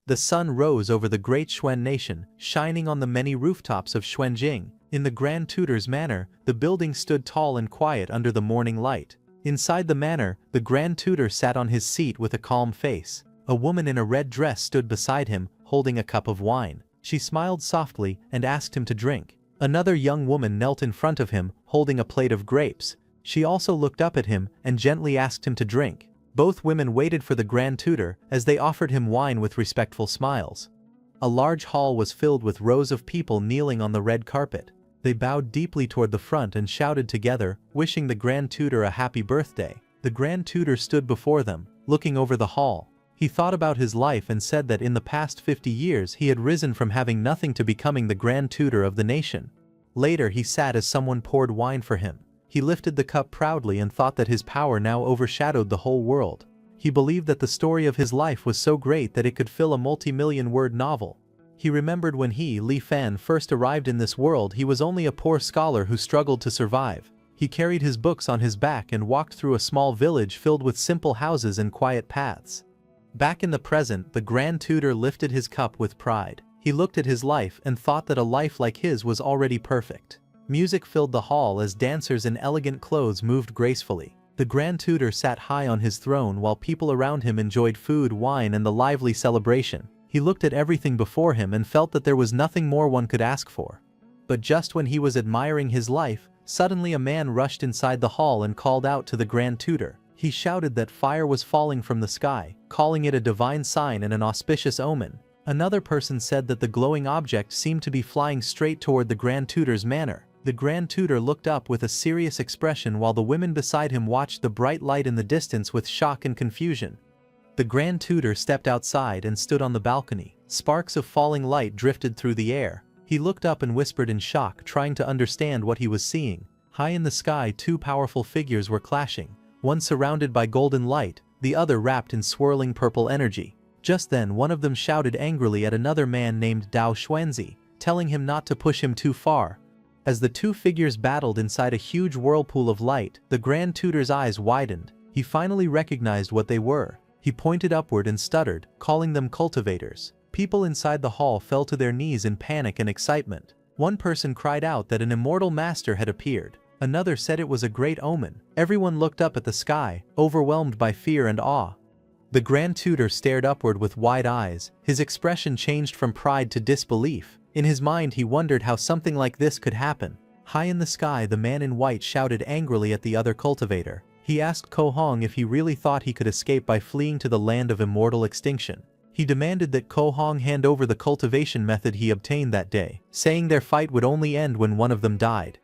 The sun rose over the great Xuan nation, shining on the many rooftops of Xuanjing. In the Grand Tutor's manor, the building stood tall and quiet under the morning light. Inside the manor, the Grand Tutor sat on his seat with a calm face. A woman in a red dress stood beside him, holding a cup of wine. She smiled softly and asked him to drink. Another young woman knelt in front of him, holding a plate of grapes. She also looked up at him and gently asked him to drink. Both women waited for the Grand Tutor as they offered him wine with respectful smiles. A large hall was filled with rows of people kneeling on the red carpet. They bowed deeply toward the front and shouted together, wishing the Grand Tutor a happy birthday. The Grand Tutor stood before them, looking over the hall. He thought about his life and said that in the past 50 years he had risen from having nothing to becoming the Grand Tutor of the nation. Later he sat as someone poured wine for him. He lifted the cup proudly and thought that his power now overshadowed the whole world. He believed that the story of his life was so great that it could fill a multi-million-word novel. He remembered when he, Li Fan, first arrived in this world, he was only a poor scholar who struggled to survive. He carried his books on his back and walked through a small village filled with simple houses and quiet paths. Back in the present, the Grand Tutor lifted his cup with pride. He looked at his life and thought that a life like his was already perfect. Music filled the hall as dancers in elegant clothes moved gracefully. The Grand Tutor sat high on his throne while people around him enjoyed food, wine, and the lively celebration. He looked at everything before him and felt that there was nothing more one could ask for. But just when he was admiring his life, suddenly a man rushed inside the hall and called out to the Grand Tutor. He shouted that fire was falling from the sky, calling it a divine sign and an auspicious omen. Another person said that the glowing object seemed to be flying straight toward the Grand Tutor's manor. The Grand Tutor looked up with a serious expression while the women beside him watched the bright light in the distance with shock and confusion. The Grand Tutor stepped outside and stood on the balcony. Sparks of falling light drifted through the air. He looked up and whispered in shock, trying to understand what he was seeing. High in the sky, two powerful figures were clashing. One surrounded by golden light, the other wrapped in swirling purple energy. Just then, one of them shouted angrily at another man named Dao Xuanzi, telling him not to push him too far. As the two figures battled inside a huge whirlpool of light, the Grand Tutor's eyes widened. He finally recognized what they were. He pointed upward and stuttered, calling them cultivators. People inside the hall fell to their knees in panic and excitement. One person cried out that an immortal master had appeared. Another said it was a great omen. Everyone looked up at the sky, overwhelmed by fear and awe. The Grand Tutor stared upward with wide eyes. His expression changed from pride to disbelief. In his mind he wondered how something like this could happen. High in the sky, the man in white shouted angrily at the other cultivator. He asked Ko Hong if he really thought he could escape by fleeing to the land of immortal extinction. He demanded that Ko Hong hand over the cultivation method he obtained that day, saying their fight would only end when one of them died.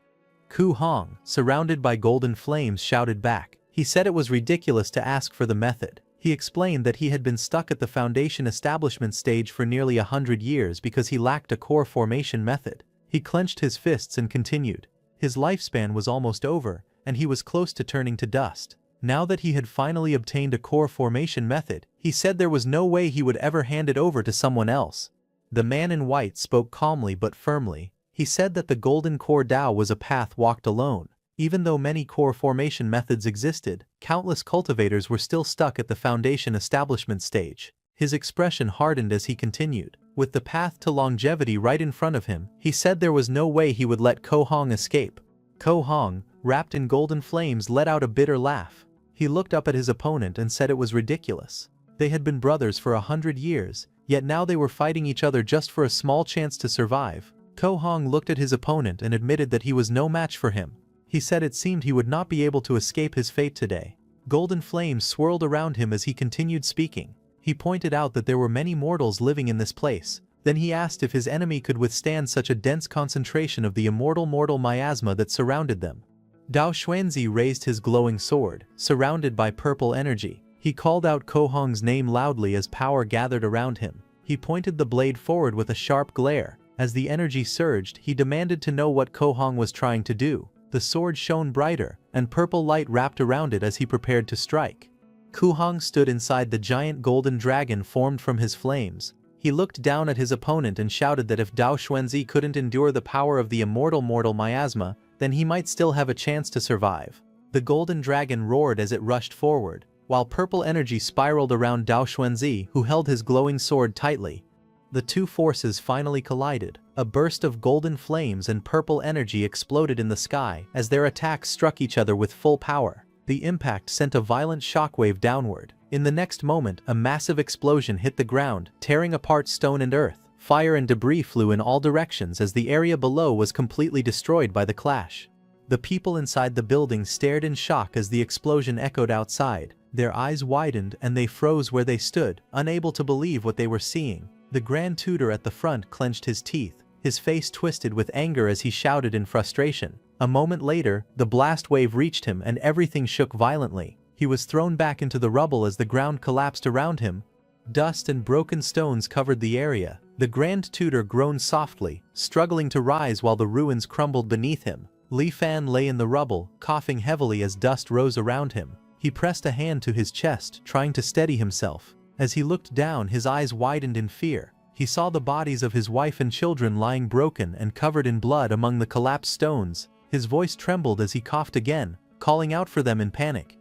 Ko Hong, surrounded by golden flames, shouted back. He said it was ridiculous to ask for the method. He explained that he had been stuck at the foundation establishment stage for nearly 100 years because he lacked a core formation method. He clenched his fists and continued. His lifespan was almost over, and he was close to turning to dust. Now that he had finally obtained a core formation method, he said there was no way he would ever hand it over to someone else. The man in white spoke calmly but firmly. He said that the golden core Dao was a path walked alone. Even though many core formation methods existed, countless cultivators were still stuck at the foundation establishment stage. His expression hardened as he continued. With the path to longevity right in front of him, he said there was no way he would let Ko Hong escape. Ko Hong, wrapped in golden flames, let out a bitter laugh. He looked up at his opponent and said it was ridiculous. They had been brothers for 100 years, yet now they were fighting each other just for a small chance to survive. Ko Hong looked at his opponent and admitted that he was no match for him. He said it seemed he would not be able to escape his fate today. Golden flames swirled around him as he continued speaking. He pointed out that there were many mortals living in this place. Then he asked if his enemy could withstand such a dense concentration of the immortal mortal miasma that surrounded them. Dao Xuanzi raised his glowing sword, surrounded by purple energy. He called out Ko Hong's name loudly as power gathered around him. He pointed the blade forward with a sharp glare. As the energy surged, he demanded to know what Ko Hong was trying to do. The sword shone brighter, and purple light wrapped around it as he prepared to strike. Ko Hong stood inside the giant golden dragon formed from his flames. He looked down at his opponent and shouted that if Dao Xuanzi couldn't endure the power of the immortal mortal miasma, then he might still have a chance to survive. The golden dragon roared as it rushed forward. while purple energy spiraled around Dao Xuanzi, who held his glowing sword tightly. The two forces finally collided. A burst of golden flames and purple energy exploded in the sky as their attacks struck each other with full power. The impact sent a violent shockwave downward. In the next moment, a massive explosion hit the ground, tearing apart stone and earth. Fire and debris flew in all directions as the area below was completely destroyed by the clash. The people inside the building stared in shock as the explosion echoed outside. Their eyes widened and they froze where they stood, unable to believe what they were seeing. The Grand Tutor at the front clenched his teeth, his face twisted with anger as he shouted in frustration. A moment later, the blast wave reached him and everything shook violently. He was thrown back into the rubble as the ground collapsed around him. Dust and broken stones covered the area. The Grand Tutor groaned softly, struggling to rise while the ruins crumbled beneath him. Li Fan lay in the rubble, coughing heavily as dust rose around him. He pressed a hand to his chest, trying to steady himself. As he looked down, his eyes widened in fear. He saw the bodies of his wife and children lying broken and covered in blood among the collapsed stones. His voice trembled as he coughed again, calling out for them in panic.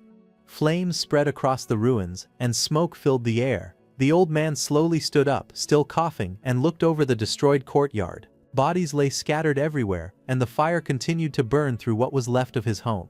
Flames spread across the ruins, and smoke filled the air. The old man slowly stood up, still coughing, and looked over the destroyed courtyard. Bodies lay scattered everywhere, and the fire continued to burn through what was left of his home.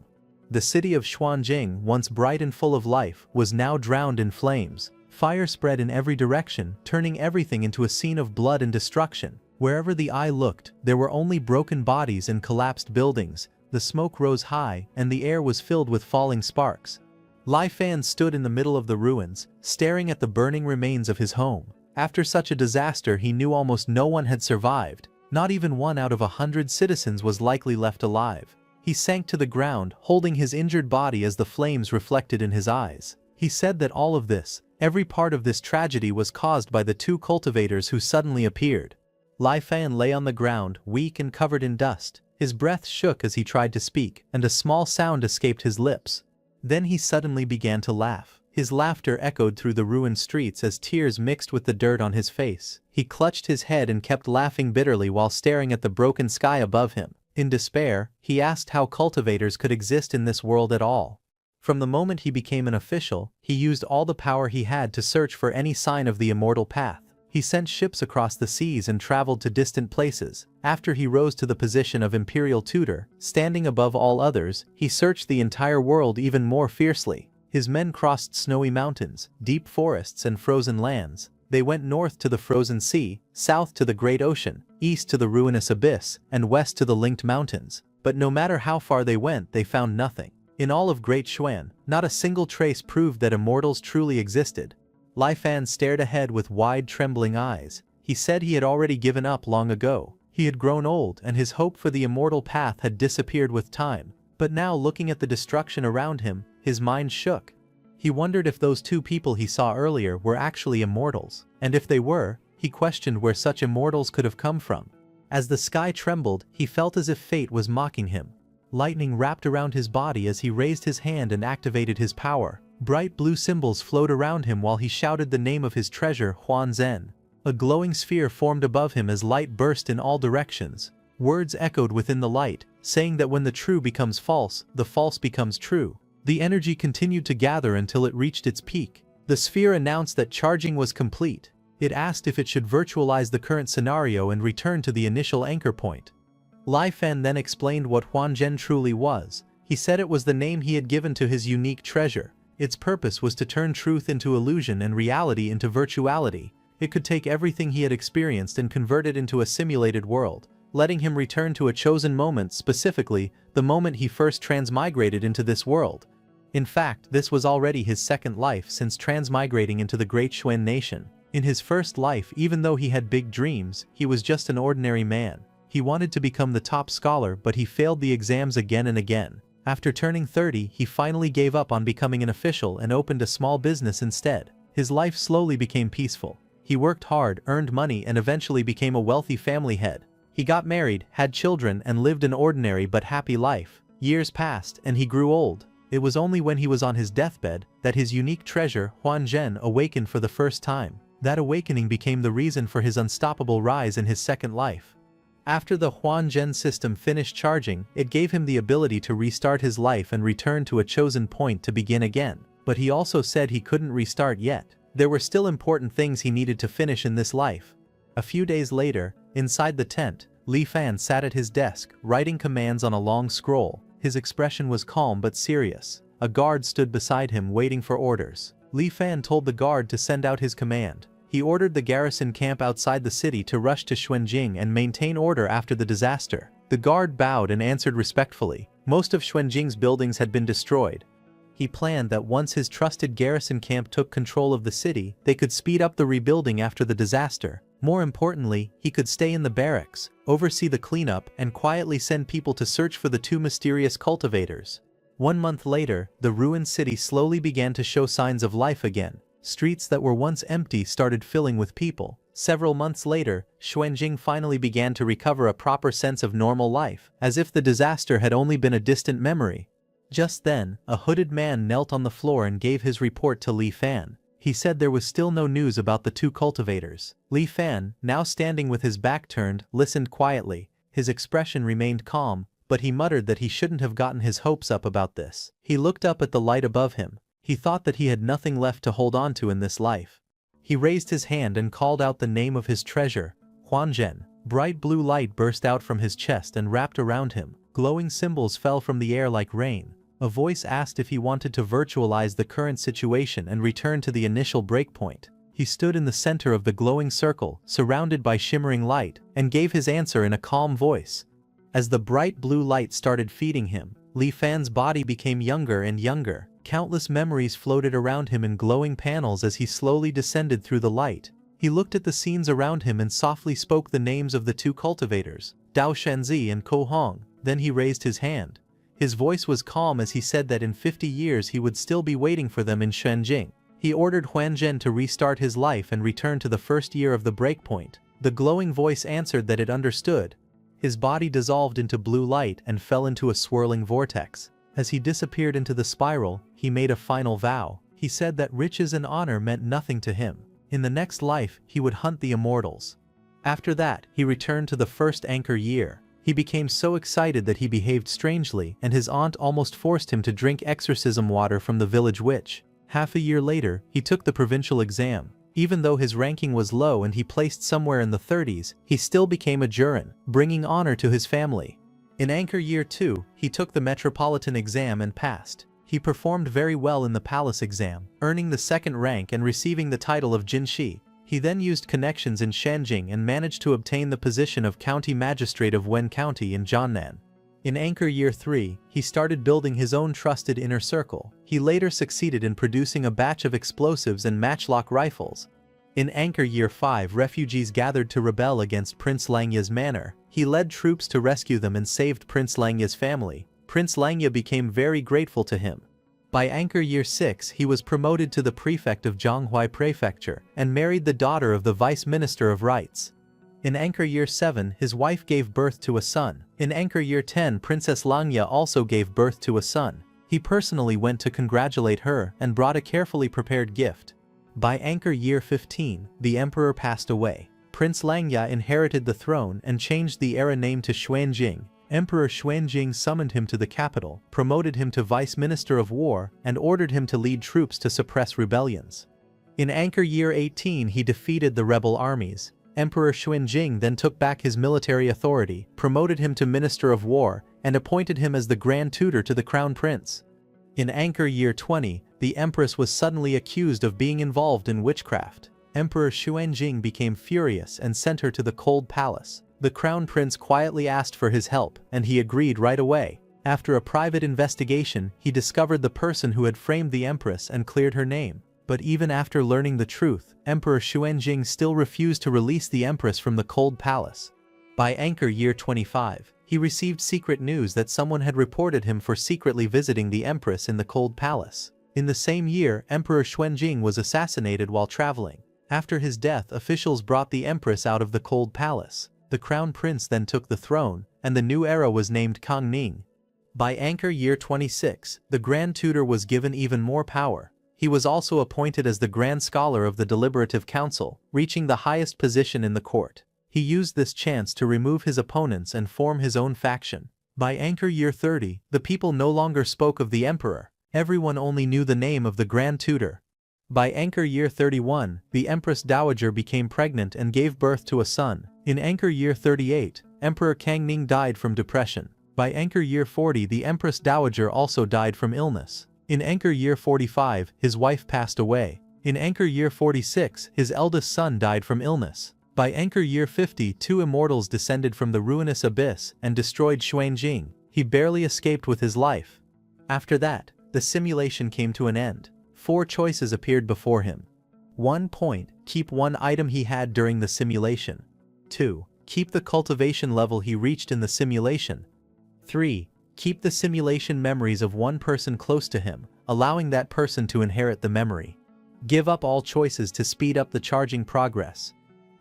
The city of Xuanjing, once bright and full of life, was now drowned in flames. Fire spread in every direction, turning everything into a scene of blood and destruction. Wherever the eye looked, there were only broken bodies and collapsed buildings. The smoke rose high, and the air was filled with falling sparks. Li Fan stood in the middle of the ruins, staring at the burning remains of his home. After such a disaster, he knew almost no one had survived. Not even 1 out of 100 citizens was likely left alive. He sank to the ground, holding his injured body as the flames reflected in his eyes. He said that all of this, every part of this tragedy, was caused by the 2 cultivators who suddenly appeared. Li Fan lay on the ground, weak and covered in dust. His breath shook as he tried to speak, and a small sound escaped his lips. Then he suddenly began to laugh. His laughter echoed through the ruined streets as tears mixed with the dirt on his face. He clutched his head and kept laughing bitterly while staring at the broken sky above him. In despair, he asked how cultivators could exist in this world at all. From the moment he became an official, he used all the power he had to search for any sign of the immortal path. He sent ships across the seas and traveled to distant places. After he rose to the position of imperial tutor, standing above all others, he searched the entire world even more fiercely. His men crossed snowy mountains, deep forests and frozen lands. They went north to the frozen sea, south to the great ocean, east to the ruinous abyss, and west to the linked mountains. But no matter how far they went, they found nothing. In all of Great Xuan, not a single trace proved that immortals truly existed. Li Fan stared ahead with wide, trembling eyes. He said he had already given up long ago. He had grown old, and his hope for the immortal path had disappeared with time. But now, looking at the destruction around him, his mind shook. He wondered if those 2 people he saw earlier were actually immortals, and if they were, he questioned where such immortals could have come from. As the sky trembled, he felt as if fate was mocking him. Lightning wrapped around his body as he raised his hand and activated his power. Bright blue symbols flowed around him while he shouted the name of his treasure, Huan Zhen. A glowing sphere formed above him as light burst in all directions. Words echoed within the light, saying that when the true becomes false, the false becomes true. The energy continued to gather until it reached its peak. The sphere announced that charging was complete. It asked if it should virtualize the current scenario and return to the initial anchor point. Li Fan then explained what Huan Zhen truly was. He said it was the name he had given to his unique treasure. Its purpose was to turn truth into illusion and reality into virtuality. It could take everything he had experienced and convert it into a simulated world, letting him return to a chosen moment, specifically, the moment he first transmigrated into this world. In fact, this was already his second life since transmigrating into the Great Xuan Nation. In his first life, even though he had big dreams, he was just an ordinary man. He wanted to become the top scholar, but he failed the exams again and again. After turning 30, he finally gave up on becoming an official and opened a small business instead. His life slowly became peaceful. He worked hard, earned money, and eventually became a wealthy family head. He got married, had children, and lived an ordinary but happy life. Years passed, and he grew old. It was only when he was on his deathbed that his unique treasure, Huan Zhen, awakened for the first time. That awakening became the reason for his unstoppable rise in his second life. After the Huan Zhen system finished charging, it gave him the ability to restart his life and return to a chosen point to begin again. But he also said he couldn't restart yet. There were still important things he needed to finish in this life. A few days later, inside the tent, Li Fan sat at his desk, writing commands on a long scroll. His expression was calm but serious. A guard stood beside him waiting for orders. Li Fan told the guard to send out his command. He ordered the garrison camp outside the city to rush to Xuanjing and maintain order after the disaster. The guard bowed and answered respectfully. Most of Xuanjing's buildings had been destroyed. He planned that once his trusted garrison camp took control of the city, they could speed up the rebuilding after the disaster. More importantly, he could stay in the barracks, oversee the cleanup, and quietly send people to search for the two mysterious cultivators. 1 month later, the ruined city slowly began to show signs of life again. Streets that were once empty started filling with people. Several months later, Xuanjing finally began to recover a proper sense of normal life, as if the disaster had only been a distant memory. Just then, a hooded man knelt on the floor and gave his report to Li Fan. He said there was still no news about the two cultivators. Li Fan, now standing with his back turned, listened quietly. His expression remained calm, but he muttered that he shouldn't have gotten his hopes up about this. He looked up at the light above him. He thought that he had nothing left to hold on to in this life. He raised his hand and called out the name of his treasure, Huanzhen. Bright blue light burst out from his chest and wrapped around him. Glowing symbols fell from the air like rain. A voice asked if he wanted to virtualize the current situation and return to the initial breakpoint. He stood in the center of the glowing circle, surrounded by shimmering light, and gave his answer in a calm voice. As the bright blue light started feeding him, Li Fan's body became younger and younger. Countless memories floated around him in glowing panels as he slowly descended through the light. He looked at the scenes around him and softly spoke the names of the two cultivators, Dao Shanzi and Ko Hong. Then he raised his hand. His voice was calm as he said that in 50 years he would still be waiting for them in Xuanjing. He ordered Huanzhen to restart his life and return to the first year of the breakpoint. The glowing voice answered that it understood. His body dissolved into blue light and fell into a swirling vortex. As he disappeared into the spiral, he made a final vow. He said that riches and honor meant nothing to him. In the next life, he would hunt the immortals. After that, he returned to the first anchor year. He became so excited that he behaved strangely, and his aunt almost forced him to drink exorcism water from the village witch. Half a year later, he took the provincial exam. Even though his ranking was low and he placed somewhere in the 30s, he still became a jurin, bringing honor to his family. In Anchor Year 2, he took the metropolitan exam and passed. He performed very well in the palace exam, earning the second rank and receiving the title of Jinshi. He then used connections in Shanjing and managed to obtain the position of county magistrate of Wen County in Jiangnan. In Anchor Year 3, he started building his own trusted inner circle. He later succeeded in producing a batch of explosives and matchlock rifles. In Anchor Year 5, refugees gathered to rebel against Prince Langya's manor. He led troops to rescue them and saved Prince Langya's family. Prince Langya became very grateful to him. By Anchor Year 6, he was promoted to the prefect of Zhonghui Prefecture and married the daughter of the Vice Minister of Rights. In Anchor Year 7, his wife gave birth to a son. In Anchor Year 10, Princess Langya also gave birth to a son. He personally went to congratulate her and brought a carefully prepared gift. By Anchor Year 15, the emperor passed away. Prince Langya inherited the throne and changed the era name to Xuanjing. Emperor Xuanjing summoned him to the capital, promoted him to Vice Minister of War, and ordered him to lead troops to suppress rebellions. In Anchor Year 18, he defeated the rebel armies. Emperor Xuanjing then took back his military authority, promoted him to Minister of War, and appointed him as the Grand Tutor to the Crown Prince. In Anchor Year 20, the Empress was suddenly accused of being involved in witchcraft. Emperor Xuanjing became furious and sent her to the Cold Palace. The Crown Prince quietly asked for his help, and he agreed right away. After a private investigation, he discovered the person who had framed the Empress and cleared her name. But even after learning the truth, Emperor Xuanjing still refused to release the Empress from the Cold Palace. By Anchor Year 25, he received secret news that someone had reported him for secretly visiting the Empress in the Cold Palace. In the same year, Emperor Xuanjing was assassinated while traveling. After his death, officials brought the Empress out of the Cold Palace. The Crown Prince then took the throne, and the new era was named Kangning. By Anchor Year 26, the Grand Tutor was given even more power. He was also appointed as the Grand Scholar of the Deliberative Council, reaching the highest position in the court. He used this chance to remove his opponents and form his own faction. By Anchor Year 30, the people no longer spoke of the emperor. Everyone only knew the name of the Grand Tutor. By Anchor Year 31, the Empress Dowager became pregnant and gave birth to a son. In Anchor Year 38, Emperor Kangning died from depression. By Anchor Year 40, the Empress Dowager also died from illness. In Anchor Year 45, his wife passed away. In Anchor Year 46, his eldest son died from illness. By Anchor Year 50, two immortals descended from the ruinous abyss and destroyed Xuanjing. He barely escaped with his life. After that, the simulation came to an end. 4 choices appeared before him. 1. Keep one item he had during the simulation. 2. Keep the cultivation level he reached in the simulation. 3. Keep the simulation memories of one person close to him, allowing that person to inherit the memory. Give up all choices to speed up the charging progress.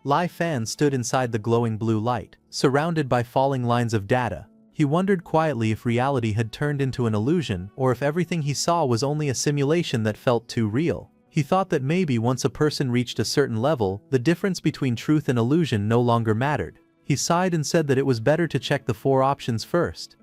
Lai Fan stood inside the glowing blue light, surrounded by falling lines of data. He wondered quietly if reality had turned into an illusion or if everything he saw was only a simulation that felt too real. He thought that maybe once a person reached a certain level, the difference between truth and illusion no longer mattered. He sighed and said that it was better to check the 4 options first.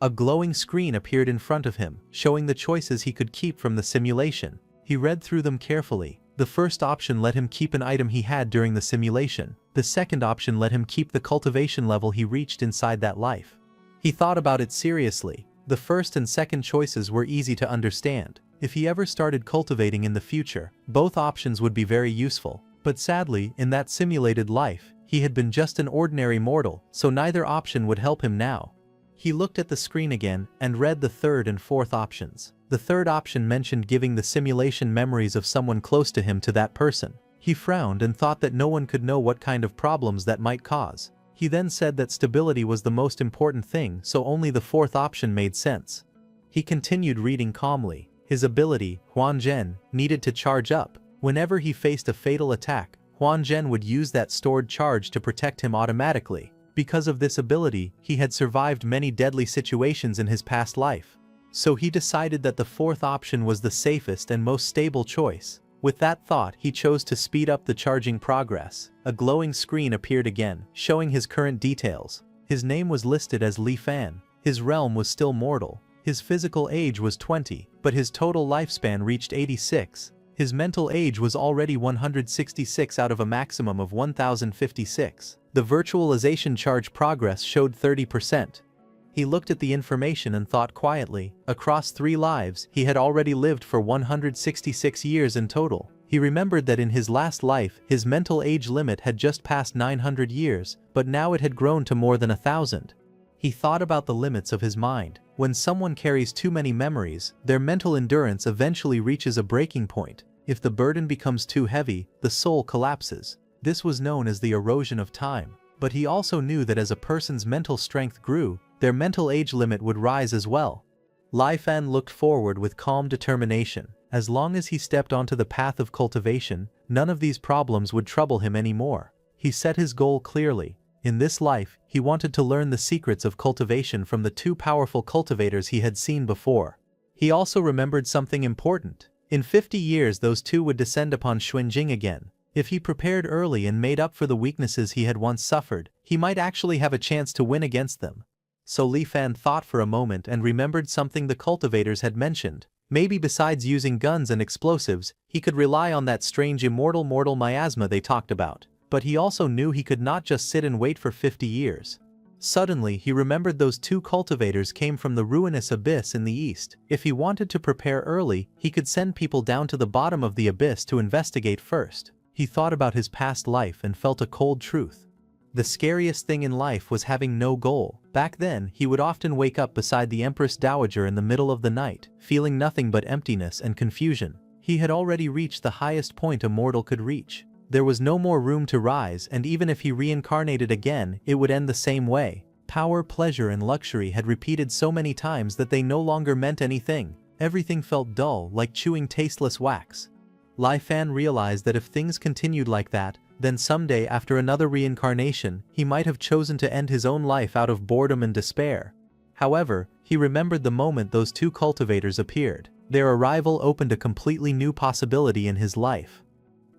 A glowing screen appeared in front of him, showing the choices he could keep from the simulation. He read through them carefully. The first option let him keep an item he had during the simulation. The second option let him keep the cultivation level he reached inside that life. He thought about it seriously. The first and second choices were easy to understand. If he ever started cultivating in the future, both options would be very useful. But sadly, in that simulated life, he had been just an ordinary mortal, so neither option would help him now. He looked at the screen again and read the third and fourth options. The third option mentioned giving the simulation memories of someone close to him to that person. He frowned and thought that no one could know what kind of problems that might cause. He then said that stability was the most important thing, so only the fourth option made sense. He continued reading calmly. His ability, Huan Zhen, needed to charge up. Whenever he faced a fatal attack, Huan Zhen would use that stored charge to protect him automatically. Because of this ability, he had survived many deadly situations in his past life. So he decided that the fourth option was the safest and most stable choice. With that thought, he chose to speed up the charging progress. A glowing screen appeared again, showing his current details. His name was listed as Li Fan. His realm was still mortal. His physical age was 20, but his total lifespan reached 86. His mental age was already 166 out of a maximum of 1056. The virtualization charge progress showed 30%. He looked at the information and thought quietly. Across 3 lives, he had already lived for 166 years in total. He remembered that in his last life, his mental age limit had just passed 900 years, but now it had grown to more than 1,000. He thought about the limits of his mind. When someone carries too many memories, their mental endurance eventually reaches a breaking point. If the burden becomes too heavy, the soul collapses. This was known as the erosion of time. But he also knew that as a person's mental strength grew, their mental age limit would rise as well. Lai Fan looked forward with calm determination. As long as he stepped onto the path of cultivation, none of these problems would trouble him anymore. He set his goal clearly. In this life, he wanted to learn the secrets of cultivation from the 2 powerful cultivators he had seen before. He also remembered something important. In 50 years those 2 would descend upon Xuanjing again. If he prepared early and made up for the weaknesses he had once suffered, he might actually have a chance to win against them. So Li Fan thought for a moment and remembered something the cultivators had mentioned. Maybe besides using guns and explosives, he could rely on that strange immortal miasma they talked about. But he also knew he could not just sit and wait for 50 years. Suddenly he remembered those 2 cultivators came from the ruinous abyss in the east. If he wanted to prepare early, he could send people down to the bottom of the abyss to investigate first. He thought about his past life and felt a cold truth. The scariest thing in life was having no goal. Back then, he would often wake up beside the Empress Dowager in the middle of the night, feeling nothing but emptiness and confusion. He had already reached the highest point a mortal could reach. There was no more room to rise, and even if he reincarnated again, it would end the same way. Power, pleasure, and luxury had repeated so many times that they no longer meant anything. Everything felt dull, like chewing tasteless wax. Lai Fan realized that if things continued like that, then someday after another reincarnation, he might have chosen to end his own life out of boredom and despair. However, he remembered the moment those 2 cultivators appeared. Their arrival opened a completely new possibility in his life.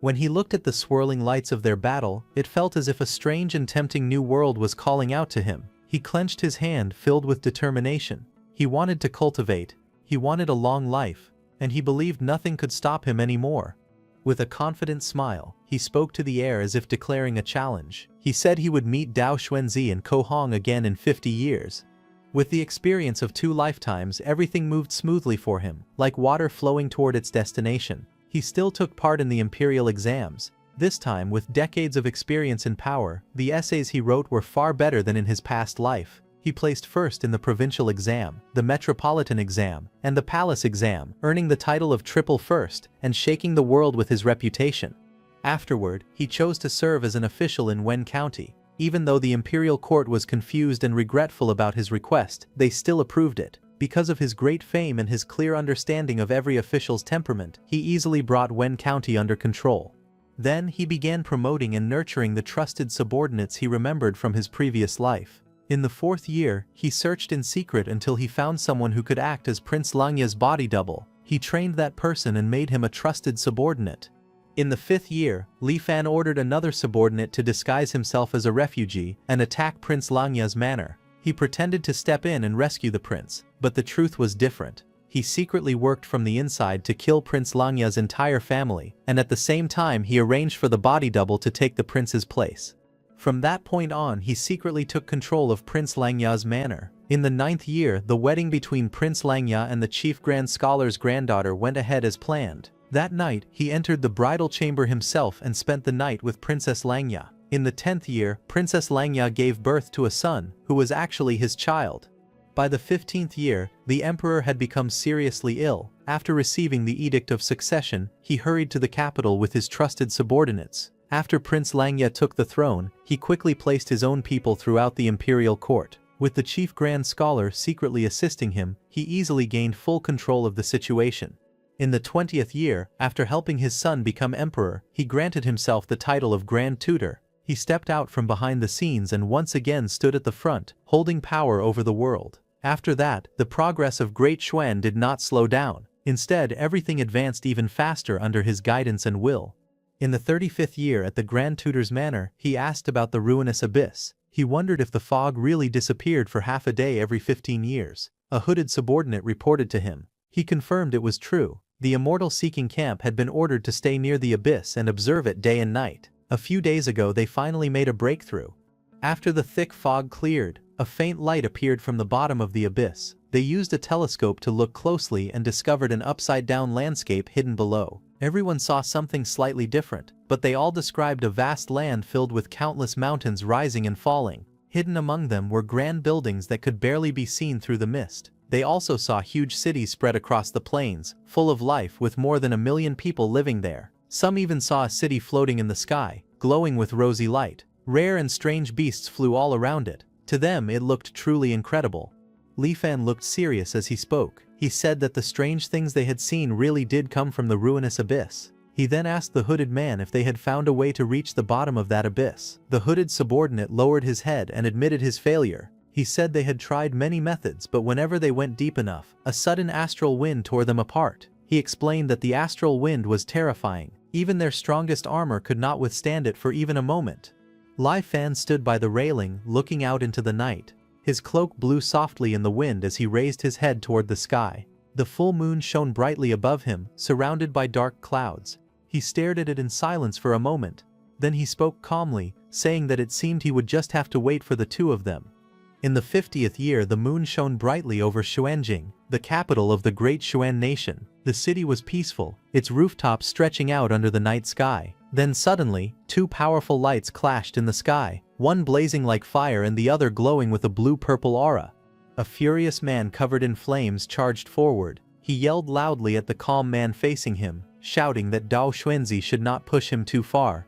When he looked at the swirling lights of their battle, it felt as if a strange and tempting new world was calling out to him. He clenched his hand, filled with determination. He wanted to cultivate. He wanted a long life, and he believed nothing could stop him anymore. With a confident smile, he spoke to the air as if declaring a challenge. He said he would meet Dao Xuanzi and Ko Hong again in 50 years. With the experience of 2 lifetimes, everything moved smoothly for him, like water flowing toward its destination. He still took part in the imperial exams. This time, with decades of experience in power, the essays he wrote were far better than in his past life. He placed first in the provincial exam, the metropolitan exam, and the palace exam, earning the title of triple first and shaking the world with his reputation. Afterward, he chose to serve as an official in Wen County. Even though the imperial court was confused and regretful about his request, they still approved it. Because of his great fame and his clear understanding of every official's temperament, he easily brought Wen County under control. Then he began promoting and nurturing the trusted subordinates he remembered from his previous life. In the 4th year, he searched in secret until he found someone who could act as Prince Langya's body double. He trained that person and made him a trusted subordinate. In the 5th year, Li Fan ordered another subordinate to disguise himself as a refugee and attack Prince Langya's manor. He pretended to step in and rescue the prince, but the truth was different. He secretly worked from the inside to kill Prince Langya's entire family, and at the same time he arranged for the body double to take the prince's place. From that point on, he secretly took control of Prince Langya's manor. In the 9th year, the wedding between Prince Langya and the chief grand scholar's granddaughter went ahead as planned. That night, he entered the bridal chamber himself and spent the night with Princess Langya. In the 10th year, Princess Langya gave birth to a son, who was actually his child. By the 15th year, the emperor had become seriously ill. After receiving the edict of succession, he hurried to the capital with his trusted subordinates. After Prince Langya took the throne, he quickly placed his own people throughout the imperial court. With the chief grand scholar secretly assisting him, he easily gained full control of the situation. In the 20th year, after helping his son become emperor, he granted himself the title of Grand Tutor. He stepped out from behind the scenes and once again stood at the front, holding power over the world. After that, the progress of Great Xuan did not slow down. Instead, everything advanced even faster under his guidance and will. In the 35th year at the Grand Tutor's manor, he asked about the ruinous abyss. He wondered if the fog really disappeared for half a day every 15 years. A hooded subordinate reported to him. He confirmed it was true. The immortal-seeking camp had been ordered to stay near the abyss and observe it day and night. A few days ago they finally made a breakthrough. After the thick fog cleared, a faint light appeared from the bottom of the abyss. They used a telescope to look closely and discovered an upside-down landscape hidden below. Everyone saw something slightly different, but they all described a vast land filled with countless mountains rising and falling. Hidden among them were grand buildings that could barely be seen through the mist. They also saw huge cities spread across the plains, full of life with more than 1 million people living there. Some even saw a city floating in the sky, glowing with rosy light. Rare and strange beasts flew all around it. To them it looked truly incredible. Li Fan looked serious as he spoke. He said that the strange things they had seen really did come from the ruinous abyss. He then asked the hooded man if they had found a way to reach the bottom of that abyss. The hooded subordinate lowered his head and admitted his failure. He said they had tried many methods, but whenever they went deep enough, a sudden astral wind tore them apart. He explained that the astral wind was terrifying. Even their strongest armor could not withstand it for even a moment. Li Fan stood by the railing, looking out into the night. His cloak blew softly in the wind as he raised his head toward the sky. The full moon shone brightly above him, surrounded by dark clouds. He stared at it in silence for a moment. Then he spoke calmly, saying that it seemed he would just have to wait for the two of them. In the 50th year, the moon shone brightly over Xuanjing, the capital of the Great Xuan nation. The city was peaceful, its rooftops stretching out under the night sky. Then suddenly, 2 powerful lights clashed in the sky, one blazing like fire and the other glowing with a blue-purple aura. A furious man covered in flames charged forward. He yelled loudly at the calm man facing him, shouting that Dao Xuanzi should not push him too far.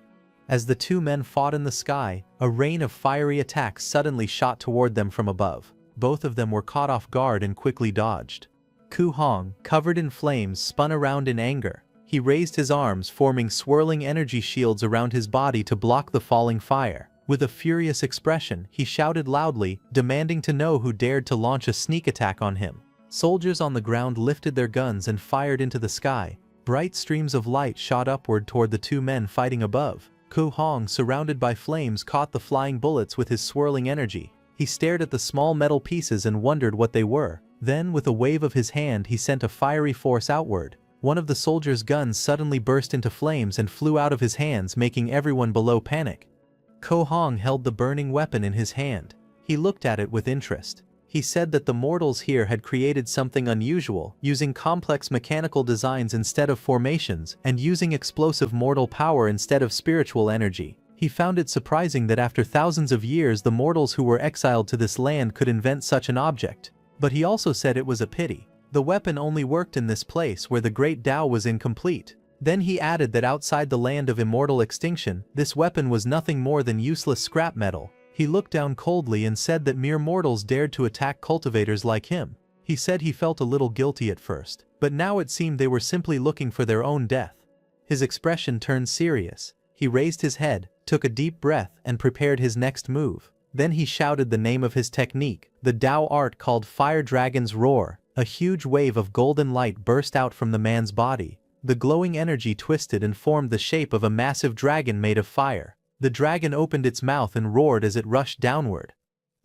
As the 2 men fought in the sky, a rain of fiery attacks suddenly shot toward them from above. Both of them were caught off guard and quickly dodged. Ku Hong, covered in flames, spun around in anger. He raised his arms, forming swirling energy shields around his body to block the falling fire. With a furious expression, he shouted loudly, demanding to know who dared to launch a sneak attack on him. Soldiers on the ground lifted their guns and fired into the sky. Bright streams of light shot upward toward the 2 men fighting above. Ku Hong, surrounded by flames, caught the flying bullets with his swirling energy. He stared at the small metal pieces and wondered what they were. Then, with a wave of his hand, he sent a fiery force outward. One of the soldiers' guns suddenly burst into flames and flew out of his hands, making everyone below panic. Ko Hong held the burning weapon in his hand. He looked at it with interest. He said that the mortals here had created something unusual, using complex mechanical designs instead of formations, and using explosive mortal power instead of spiritual energy. He found it surprising that after thousands of years the mortals who were exiled to this land could invent such an object. But he also said it was a pity. The weapon only worked in this place where the great Tao was incomplete. Then he added that outside the land of immortal extinction, this weapon was nothing more than useless scrap metal. He looked down coldly and said that mere mortals dared to attack cultivators like him. He said he felt a little guilty at first, but now it seemed they were simply looking for their own death. His expression turned serious. He raised his head, took a deep breath, and prepared his next move. Then he shouted the name of his technique, the Tao art called Fire Dragon's Roar. A huge wave of golden light burst out from the man's body. The glowing energy twisted and formed the shape of a massive dragon made of fire. The dragon opened its mouth and roared as it rushed downward.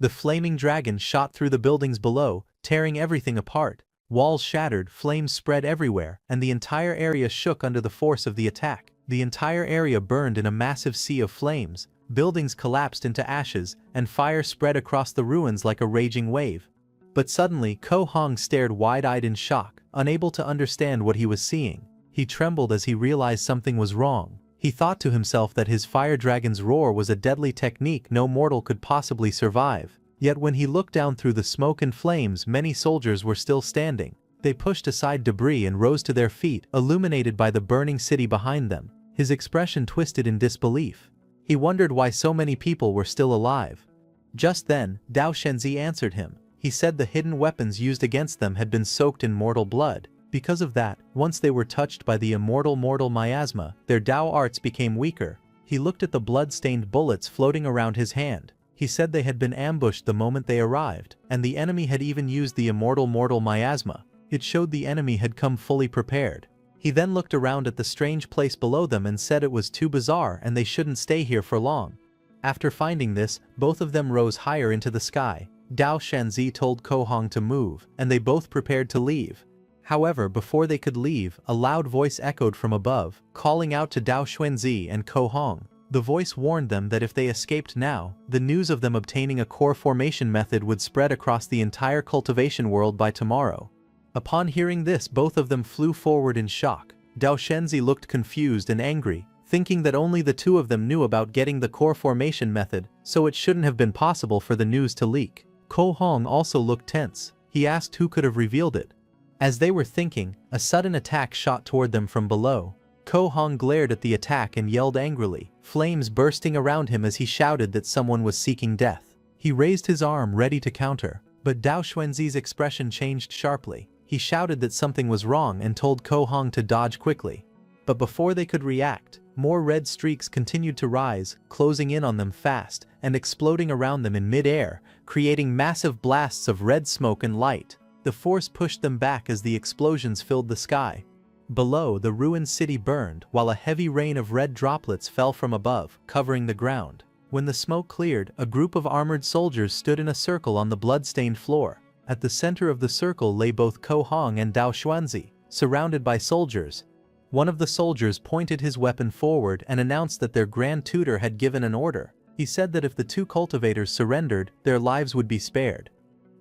The flaming dragon shot through the buildings below, tearing everything apart. Walls shattered, flames spread everywhere, and the entire area shook under the force of the attack. The entire area burned in a massive sea of flames. Buildings collapsed into ashes, and fire spread across the ruins like a raging wave. But suddenly, Ko Hong stared wide-eyed in shock, unable to understand what he was seeing. He trembled as he realized something was wrong. He thought to himself that his fire dragon's roar was a deadly technique no mortal could possibly survive. Yet when he looked down through the smoke and flames, many soldiers were still standing. They pushed aside debris and rose to their feet, illuminated by the burning city behind them. His expression twisted in disbelief. He wondered why so many people were still alive. Just then, Dao Shenzi answered him. He said the hidden weapons used against them had been soaked in mortal blood. Because of that, once they were touched by the immortal mortal miasma, their Tao arts became weaker. He looked at the blood-stained bullets floating around his hand. He said they had been ambushed the moment they arrived, and the enemy had even used the immortal mortal miasma. It showed the enemy had come fully prepared. He then looked around at the strange place below them and said it was too bizarre and they shouldn't stay here for long. After finding this, both of them rose higher into the sky. Dao Shenzi told Ko Hong to move, and they both prepared to leave. However, before they could leave, a loud voice echoed from above, calling out to Dao Shenzi and Ko Hong. The voice warned them that if they escaped now, the news of them obtaining a core formation method would spread across the entire cultivation world by tomorrow. Upon hearing this, both of them flew forward in shock. Dao Shenzi looked confused and angry, thinking that only the two of them knew about getting the core formation method, so it shouldn't have been possible for the news to leak. Ko Hong also looked tense. He asked who could have revealed it. As they were thinking, a sudden attack shot toward them from below. Ko Hong glared at the attack and yelled angrily, flames bursting around him as he shouted that someone was seeking death. He raised his arm ready to counter, but Dao Shenzi's expression changed sharply. He shouted that something was wrong and told Ko Hong to dodge quickly. But before they could react, more red streaks continued to rise, closing in on them fast and exploding around them in mid-air, creating massive blasts of red smoke and light. The force pushed them back as the explosions filled the sky. Below, the ruined city burned, while a heavy rain of red droplets fell from above, covering the ground. When the smoke cleared, a group of armored soldiers stood in a circle on the blood-stained floor. At the center of the circle lay both Ko Hong and Dao Shenzi, surrounded by soldiers. One of the soldiers pointed his weapon forward and announced that their Grand Tutor had given an order. He said that if the two cultivators surrendered, their lives would be spared.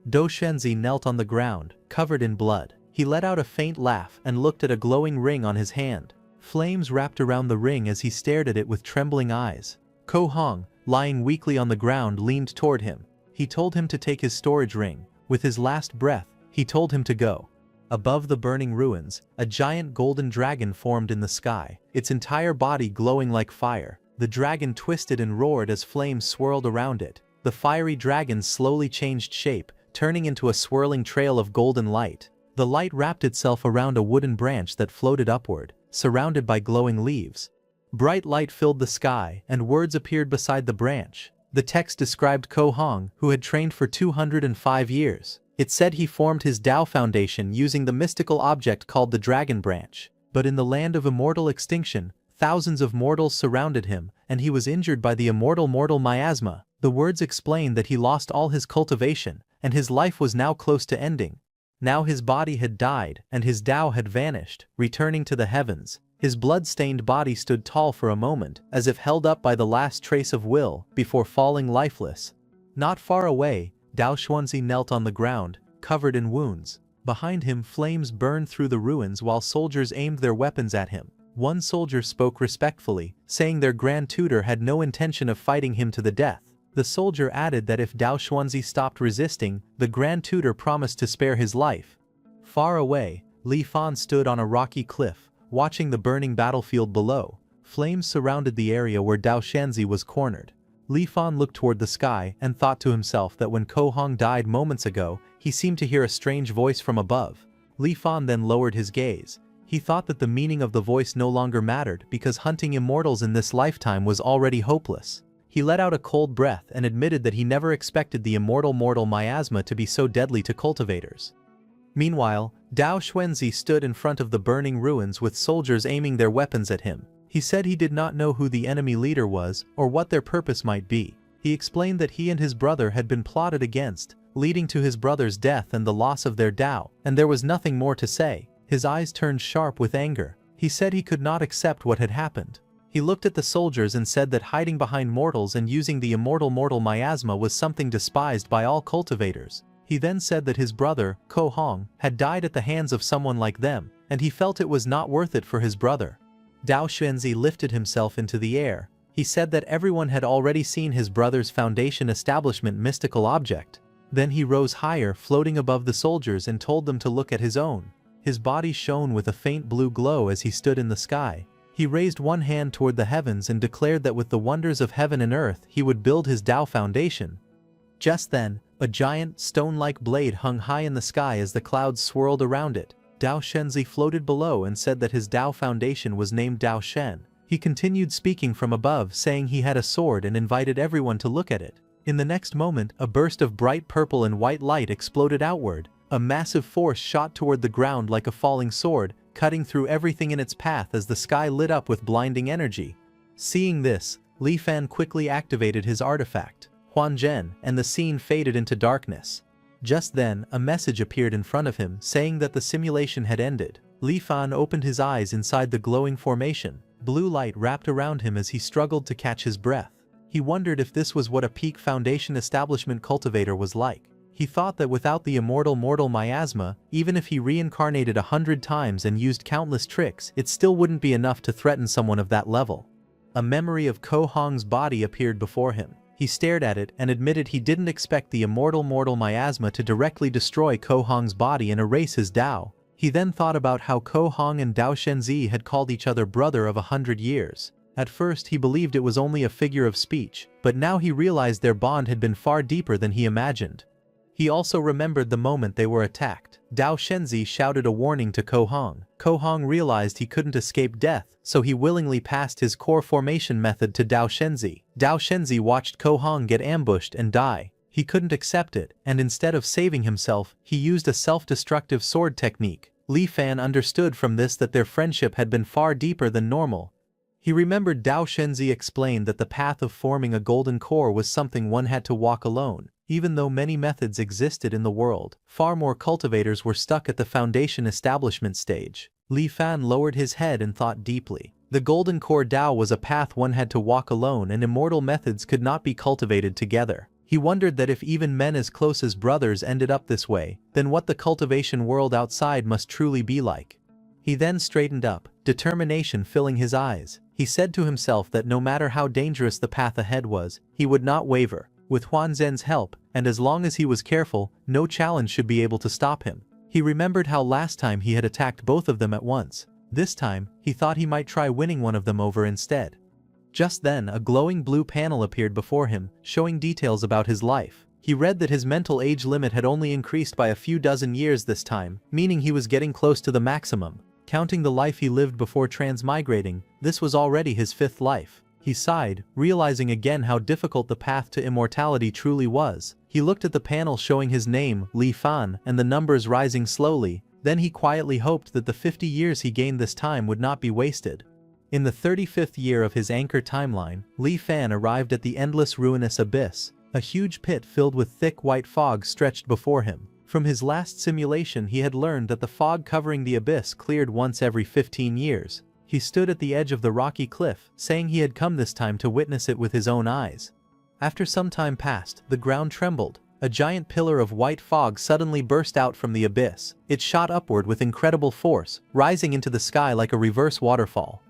Dao Shenzi knelt on the ground, covered in blood. He let out a faint laugh and looked at a glowing ring on his hand. Flames wrapped around the ring as he stared at it with trembling eyes. Ko Hong, lying weakly on the ground, leaned toward him. He told him to take his storage ring. With his last breath, he told him to go. Above the burning ruins, a giant golden dragon formed in the sky, its entire body glowing like fire. The dragon twisted and roared as flames swirled around it. The fiery dragon slowly changed shape, turning into a swirling trail of golden light. The light wrapped itself around a wooden branch that floated upward, surrounded by glowing leaves. Bright light filled the sky, and words appeared beside the branch. The text described Ko Hong, who had trained for 205 years. It said he formed his Tao foundation using the mystical object called the Dragon Branch. But in the land of immortal extinction, thousands of mortals surrounded him, and he was injured by the immortal mortal miasma. The words explained that he lost all his cultivation, and his life was now close to ending. Now his body had died, and his Tao had vanished, returning to the heavens. His blood-stained body stood tall for a moment, as if held up by the last trace of will, before falling lifeless. Not far away, Dao Xuanzi knelt on the ground, covered in wounds. Behind him, flames burned through the ruins while soldiers aimed their weapons at him. One soldier spoke respectfully, saying their grand tutor had no intention of fighting him to the death. The soldier added that if Dao Xuanzi stopped resisting, the grand tutor promised to spare his life. Far away, Li Fan stood on a rocky cliff, watching the burning battlefield below. Flames surrounded the area where Dao Xuanzi was cornered. Li Fan looked toward the sky and thought to himself that when Ko Hong died moments ago, he seemed to hear a strange voice from above. Li Fan then lowered his gaze. He thought that the meaning of the voice no longer mattered because hunting immortals in this lifetime was already hopeless. He let out a cold breath and admitted that he never expected the immortal mortal miasma to be so deadly to cultivators. Meanwhile, Dao Xuanzi stood in front of the burning ruins with soldiers aiming their weapons at him. He said he did not know who the enemy leader was or what their purpose might be. He explained that he and his brother had been plotted against, leading to his brother's death and the loss of their Tao, and there was nothing more to say. His eyes turned sharp with anger. He said he could not accept what had happened. He looked at the soldiers and said that hiding behind mortals and using the immortal mortal miasma was something despised by all cultivators. He then said that his brother, Ko Hong, had died at the hands of someone like them, and he felt it was not worth it for his brother. Dao Xuanzi lifted himself into the air. He said that everyone had already seen his brother's foundation establishment mystical object. Then he rose higher, floating above the soldiers, and told them to look at his own. His body shone with a faint blue glow as he stood in the sky. He raised one hand toward the heavens and declared that with the wonders of heaven and earth he would build his Tao foundation. Just then, a giant, stone-like blade hung high in the sky as the clouds swirled around it. Dao Xuanzi floated below and said that his Tao foundation was named Dao Shen. He continued speaking from above, saying he had a sword and invited everyone to look at it. In the next moment, a burst of bright purple and white light exploded outward. A massive force shot toward the ground like a falling sword, cutting through everything in its path as the sky lit up with blinding energy. Seeing this, Li Fan quickly activated his artifact, Huan Zhen, and the scene faded into darkness. Just then, a message appeared in front of him saying that the simulation had ended. Li Fan opened his eyes inside the glowing formation. Blue light wrapped around him as he struggled to catch his breath. He wondered if this was what a peak foundation establishment cultivator was like. He thought that without the immortal mortal miasma, even if he reincarnated 100 times and used countless tricks, it still wouldn't be enough to threaten someone of that level. A memory of Ko Hong's body appeared before him. He stared at it and admitted he didn't expect the immortal mortal miasma to directly destroy Ko Hong's body and erase his Tao. He then thought about how Ko Hong and Dao Xuanzi had called each other brother of 100 years. At first he believed it was only a figure of speech, but now he realized their bond had been far deeper than he imagined. He also remembered the moment they were attacked. Dao Xuanzi shouted a warning to Ko Hong. Ko Hong realized he couldn't escape death, so he willingly passed his core formation method to Dao Xuanzi. Dao Xuanzi watched Ko Hong get ambushed and die. He couldn't accept it, and instead of saving himself, he used a self-destructive sword technique. Li Fan understood from this that their friendship had been far deeper than normal. He remembered Dao Xuanzi explained that the path of forming a golden core was something one had to walk alone. Even though many methods existed in the world, far more cultivators were stuck at the foundation establishment stage. Li Fan lowered his head and thought deeply. The golden core Dao was a path one had to walk alone, and immortal methods could not be cultivated together. He wondered that if even men as close as brothers ended up this way, then what the cultivation world outside must truly be like. He then straightened up, determination filling his eyes. He said to himself that no matter how dangerous the path ahead was, he would not waver. With Huan Zhen's help, and as long as he was careful, no challenge should be able to stop him. He remembered how last time he had attacked both of them at once. This time, he thought he might try winning one of them over instead. Just then, a glowing blue panel appeared before him, showing details about his life. He read that his mental age limit had only increased by a few dozen years this time, meaning he was getting close to the maximum. Counting the life he lived before transmigrating, this was already his 5th life. He sighed, realizing again how difficult the path to immortality truly was. He looked at the panel showing his name, Li Fan, and the numbers rising slowly. Then he quietly hoped that the 50 years he gained this time would not be wasted. In the 35th year of his anchor timeline, Li Fan arrived at the endless ruinous abyss. A huge pit filled with thick white fog stretched before him. From his last simulation he had learned that the fog covering the abyss cleared once every 15 years. He stood at the edge of the rocky cliff, saying he had come this time to witness it with his own eyes. After some time passed, the ground trembled. A giant pillar of white fog suddenly burst out from the abyss. It shot upward with incredible force, rising into the sky like a reverse waterfall.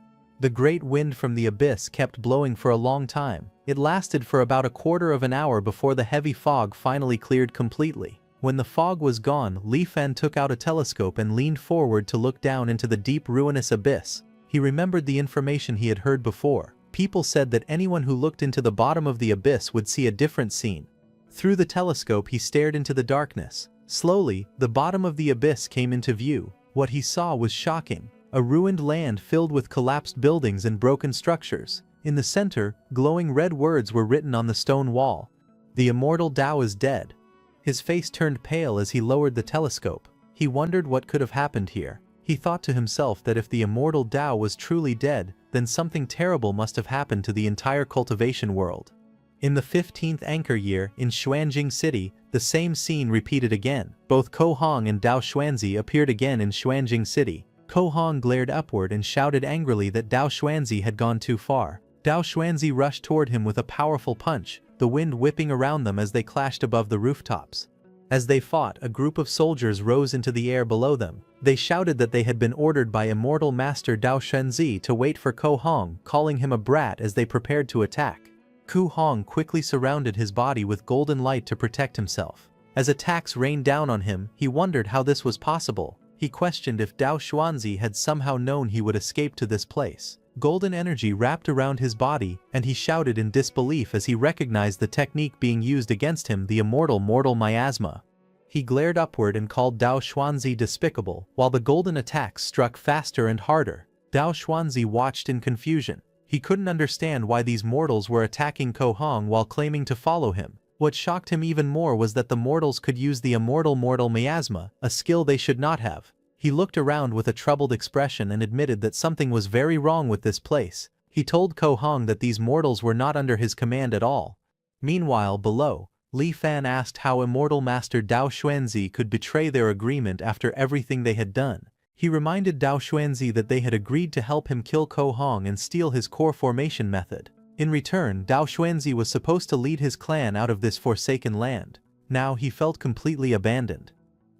The great wind from the abyss kept blowing for a long time. It lasted for about a quarter of an hour before the heavy fog finally cleared completely. When the fog was gone, Li Fan took out a telescope and leaned forward to look down into the deep ruinous abyss. He remembered the information he had heard before. People said that anyone who looked into the bottom of the abyss would see a different scene. Through the telescope he stared into the darkness. Slowly, the bottom of the abyss came into view. What he saw was shocking. A ruined land filled with collapsed buildings and broken structures. In the center, glowing red words were written on the stone wall. "The immortal Tao is dead." His face turned pale as he lowered the telescope. He wondered what could have happened here. He thought to himself that if the immortal Tao was truly dead, then something terrible must have happened to the entire cultivation world. In the 15th anchor year, in Xuanjing City, the same scene repeated again. Both Ko Hong and Dao Xuanzi appeared again in Xuanjing City. Ko Hong glared upward and shouted angrily that Dao Xuanzi had gone too far. Dao Xuanzi rushed toward him with a powerful punch, the wind whipping around them as they clashed above the rooftops. As they fought, a group of soldiers rose into the air below them. They shouted that they had been ordered by Immortal Master Dao Xuanzi to wait for Ko Hong, calling him a brat as they prepared to attack. Ko Hong quickly surrounded his body with golden light to protect himself. As attacks rained down on him, he wondered how this was possible. He questioned if Dao Xuanzi had somehow known he would escape to this place. Golden energy wrapped around his body, and he shouted in disbelief as he recognized the technique being used against him, the immortal mortal miasma. He glared upward and called Dao Xuanzi despicable, while the golden attacks struck faster and harder. Dao Xuanzi watched in confusion. He couldn't understand why these mortals were attacking Ko Hong while claiming to follow him. What shocked him even more was that the mortals could use the immortal mortal miasma, a skill they should not have. He looked around with a troubled expression and admitted that something was very wrong with this place. He told Ko Hong that these mortals were not under his command at all. Meanwhile, below, Li Fan asked how Immortal Master Dao Xuanzi could betray their agreement after everything they had done. He reminded Dao Xuanzi that they had agreed to help him kill Ko Hong and steal his core formation method. In return, Dao Xuanzi was supposed to lead his clan out of this forsaken land. Now he felt completely abandoned.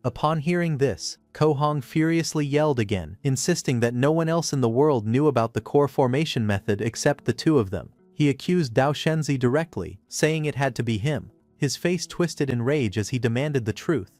Upon hearing this, Ko Hong furiously yelled again, insisting that no one else in the world knew about the core formation method except the two of them. He accused Dao Xuanzi directly, saying it had to be him. His face twisted in rage as he demanded the truth.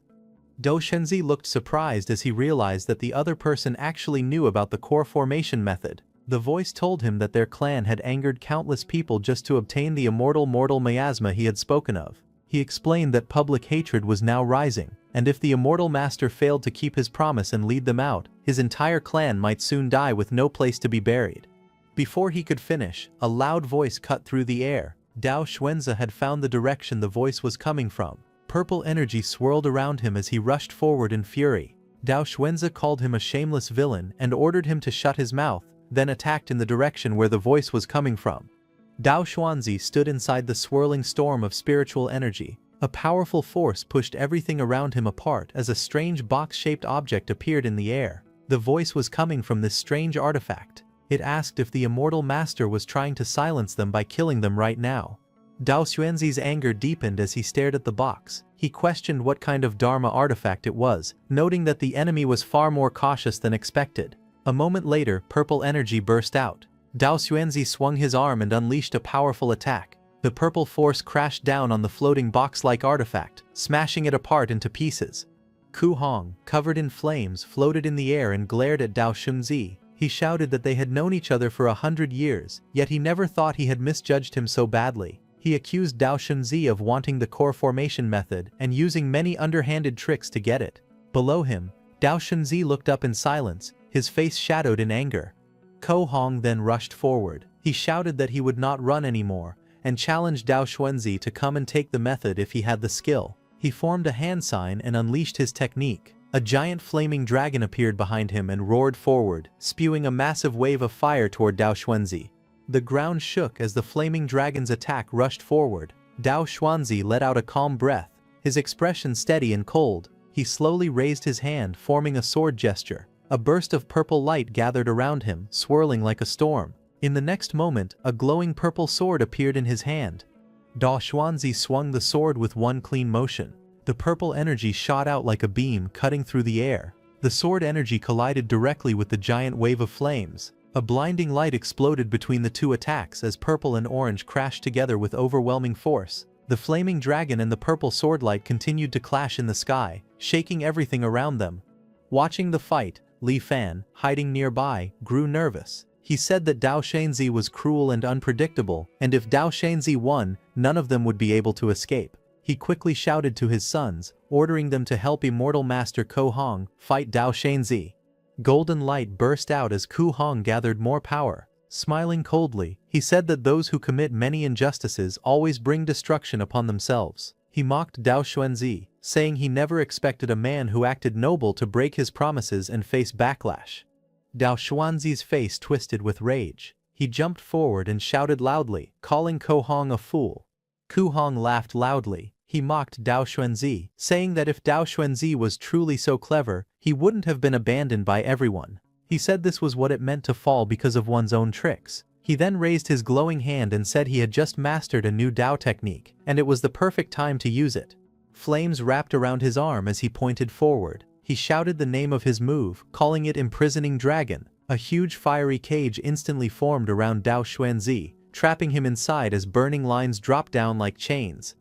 Dao Xuanzi looked surprised as he realized that the other person actually knew about the core formation method. The voice told him that their clan had angered countless people just to obtain the immortal mortal miasma he had spoken of. He explained that public hatred was now rising, and if the immortal master failed to keep his promise and lead them out, his entire clan might soon die with no place to be buried. Before he could finish, a loud voice cut through the air. Dao Xuanzi had found the direction the voice was coming from. Purple energy swirled around him as he rushed forward in fury. Dao Xuanzi called him a shameless villain and ordered him to shut his mouth, then attacked in the direction where the voice was coming from. Dao Xuanzi stood inside the swirling storm of spiritual energy. A powerful force pushed everything around him apart as a strange box-shaped object appeared in the air. The voice was coming from this strange artifact. It asked if the immortal master was trying to silence them by killing them right now. Dao Xuanzi's anger deepened as he stared at the box. He questioned what kind of Dharma artifact it was, noting that the enemy was far more cautious than expected. A moment later, purple energy burst out. Dao Xuanzi swung his arm and unleashed a powerful attack. The purple force crashed down on the floating box-like artifact, smashing it apart into pieces. Ko Hong, covered in flames, floated in the air and glared at Dao Xuanzi. He shouted that they had known each other for 100 years, yet he never thought he had misjudged him so badly. He accused Dao Xuanzi of wanting the core formation method and using many underhanded tricks to get it. Below him, Dao Xuanzi looked up in silence, his face shadowed in anger. Ko Hong then rushed forward. He shouted that he would not run anymore, and challenged Dao Xuanzi to come and take the method if he had the skill. He formed a hand sign and unleashed his technique. A giant flaming dragon appeared behind him and roared forward, spewing a massive wave of fire toward Dao Xuanzi. The ground shook as the flaming dragon's attack rushed forward. Dao Xuanzi let out a calm breath, his expression steady and cold. He slowly raised his hand, forming a sword gesture. A burst of purple light gathered around him, swirling like a storm. In the next moment, a glowing purple sword appeared in his hand. Dao Xuanzi swung the sword with one clean motion. The purple energy shot out like a beam, cutting through the air. The sword energy collided directly with the giant wave of flames. A blinding light exploded between the two attacks as purple and orange crashed together with overwhelming force. The flaming dragon and the purple sword light continued to clash in the sky, shaking everything around them. Watching the fight, Li Fan, hiding nearby, grew nervous. He said that Dao Xuanzi was cruel and unpredictable, and if Dao Xuanzi won, none of them would be able to escape. He quickly shouted to his sons, ordering them to help Immortal Master Ko Hong fight Dao Xuanzi. Golden light burst out as Ku Hong gathered more power. Smiling coldly, he said that those who commit many injustices always bring destruction upon themselves. He mocked Dao Xuanzi, saying he never expected a man who acted noble to break his promises and face backlash. Dao Xuanzi's face twisted with rage. He jumped forward and shouted loudly, calling Ko Hong a fool. Ku Hong laughed loudly. He mocked Dao Xuanzi, saying that if Dao Xuanzi was truly so clever, he wouldn't have been abandoned by everyone. He said this was what it meant to fall because of one's own tricks. He then raised his glowing hand and said he had just mastered a new Dao technique, and it was the perfect time to use it. Flames wrapped around his arm as he pointed forward. He shouted the name of his move, calling it Imprisoning Dragon. A huge fiery cage instantly formed around Dao Xuanzi, trapping him inside as burning lines dropped down like chains.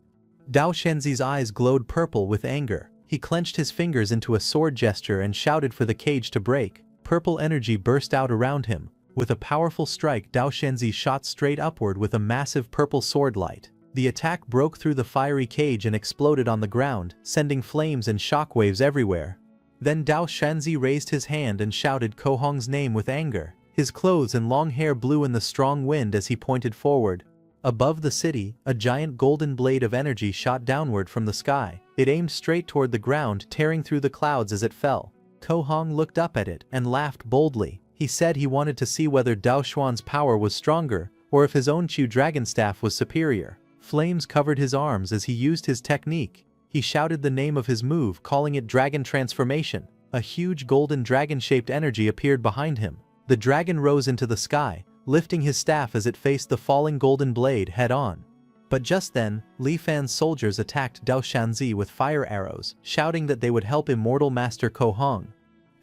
Dao Xuanzi's eyes glowed purple with anger. He clenched his fingers into a sword gesture and shouted for the cage to break. Purple energy burst out around him. With a powerful strike, Dao Xuanzi shot straight upward with a massive purple sword light. The attack broke through the fiery cage and exploded on the ground, sending flames and shockwaves everywhere. Then Dao Xuanzi raised his hand and shouted Ko Hong's name with anger. His clothes and long hair blew in the strong wind as he pointed forward. Above the city, a giant golden blade of energy shot downward from the sky. It aimed straight toward the ground, tearing through the clouds as it fell. Ko Hong looked up at it and laughed boldly. He said he wanted to see whether Dao Xuan's power was stronger, or if his own Chu Dragon Staff was superior. Flames covered his arms as he used his technique. He shouted the name of his move, calling it Dragon Transformation. A huge golden dragon-shaped energy appeared behind him. The dragon rose into the sky, lifting his staff as it faced the falling golden blade head-on. But just then, Li Fan's soldiers attacked Dao Xuanzi with fire arrows, shouting that they would help Immortal Master Ko Hong.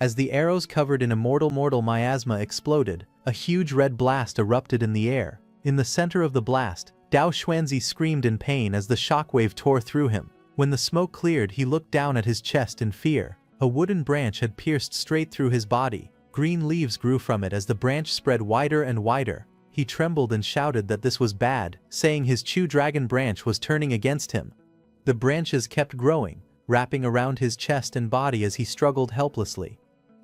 As the arrows covered in immortal miasma exploded, a huge red blast erupted in the air. In the center of the blast, Dao Xuanzi screamed in pain as the shockwave tore through him. When the smoke cleared, he looked down at his chest in fear. A wooden branch had pierced straight through his body. Green leaves grew from it as the branch spread wider and wider. He trembled and shouted that this was bad, saying his Chu Dragon branch was turning against him. The branches kept growing, wrapping around his chest and body as he struggled helplessly.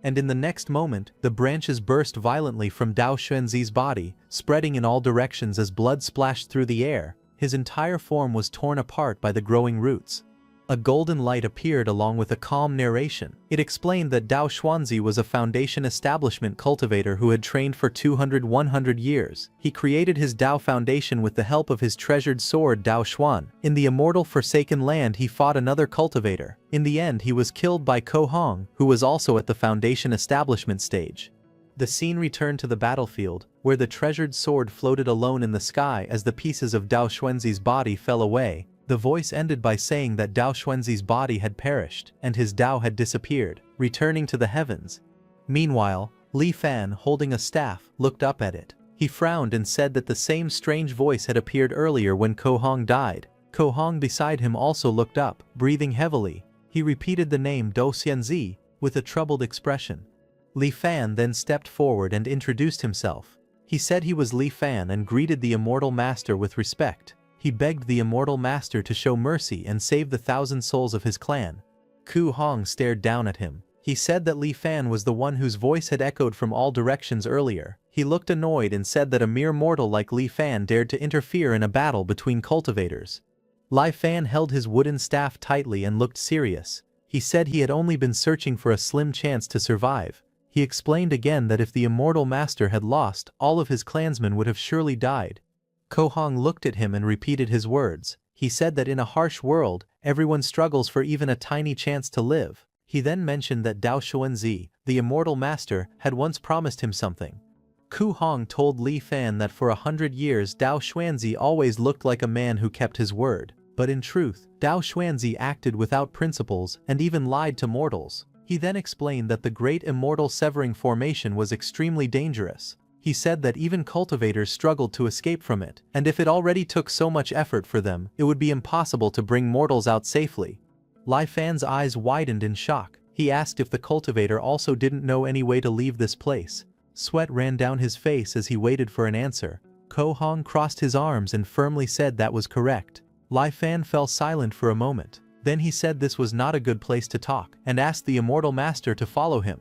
And in the next moment, the branches burst violently from Dao Xuanzi's body, spreading in all directions as blood splashed through the air. His entire form was torn apart by the growing roots. A golden light appeared along with a calm narration. It explained that Dao Xuanzi was a foundation establishment cultivator who had trained for 100 years. He created his Dao foundation with the help of his treasured sword Dao Xuan. In the immortal Forsaken Land, he fought another cultivator. In the end, he was killed by Ko Hong, who was also at the foundation establishment stage. The scene returned to the battlefield, where the treasured sword floated alone in the sky as the pieces of Dao Xuanzi's body fell away. The voice ended by saying that Dao Xuanzi's body had perished, and his Dao had disappeared, returning to the heavens. Meanwhile, Li Fan, holding a staff, looked up at it. He frowned and said that the same strange voice had appeared earlier when Ko Hong died. Ko Hong beside him also looked up, breathing heavily. He repeated the name Dao Xuanzi, with a troubled expression. Li Fan then stepped forward and introduced himself. He said he was Li Fan and greeted the Immortal Master with respect. He begged the Immortal Master to show mercy and save the 1,000 souls of his clan. Ku Hong stared down at him. He said that Li Fan was the one whose voice had echoed from all directions earlier. He looked annoyed and said that a mere mortal like Li Fan dared to interfere in a battle between cultivators. Li Fan held his wooden staff tightly and looked serious. He said he had only been searching for a slim chance to survive. He explained again that if the immortal master had lost, all of his clansmen would have surely died. Ko Hong looked at him and repeated his words. He said that in a harsh world, everyone struggles for even a tiny chance to live. He then mentioned that Dao Xuanzi, the immortal master, had once promised him something. Ku Hong told Li Fan that for 100 years Dao Xuanzi always looked like a man who kept his word. But in truth, Dao Xuanzi acted without principles and even lied to mortals. He then explained that the Great Immortal Severing Formation was extremely dangerous. He said that even cultivators struggled to escape from it, and if it already took so much effort for them, it would be impossible to bring mortals out safely. Li Fan's eyes widened in shock. He asked if the cultivator also didn't know any way to leave this place. Sweat ran down his face as he waited for an answer. Ko Hong crossed his arms and firmly said that was correct. Li Fan fell silent for a moment. Then he said this was not a good place to talk, and asked the immortal master to follow him.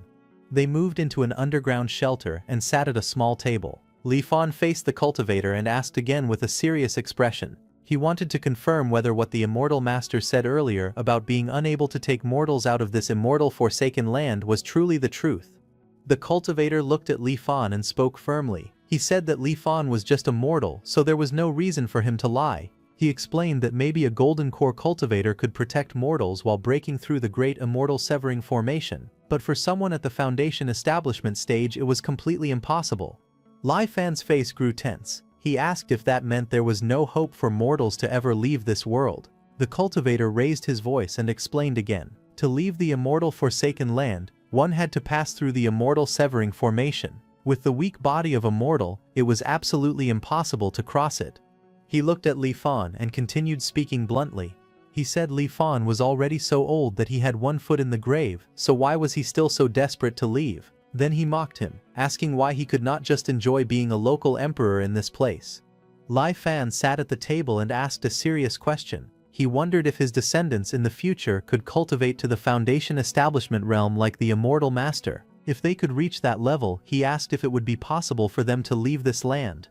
They moved into an underground shelter and sat at a small table. Li Fan faced the cultivator and asked again with a serious expression. He wanted to confirm whether what the immortal master said earlier about being unable to take mortals out of this immortal forsaken land was truly the truth. The cultivator looked at Li Fan and spoke firmly. He said that Li Fan was just a mortal, so there was no reason for him to lie. He explained that maybe a golden core cultivator could protect mortals while breaking through the Great Immortal Severing Formation, but for someone at the Foundation establishment stage it was completely impossible. Li Fan's face grew tense. He asked if that meant there was no hope for mortals to ever leave this world. The cultivator raised his voice and explained again. To leave the immortal forsaken land, one had to pass through the Immortal Severing Formation. With the weak body of a mortal, it was absolutely impossible to cross it. He looked at Li Fan and continued speaking bluntly. He said Li Fan was already so old that he had one foot in the grave, so why was he still so desperate to leave? Then he mocked him, asking why he could not just enjoy being a local emperor in this place. Li Fan sat at the table and asked a serious question. He wondered if his descendants in the future could cultivate to the Foundation establishment realm like the Immortal Master. If they could reach that level, he asked if it would be possible for them to leave this land.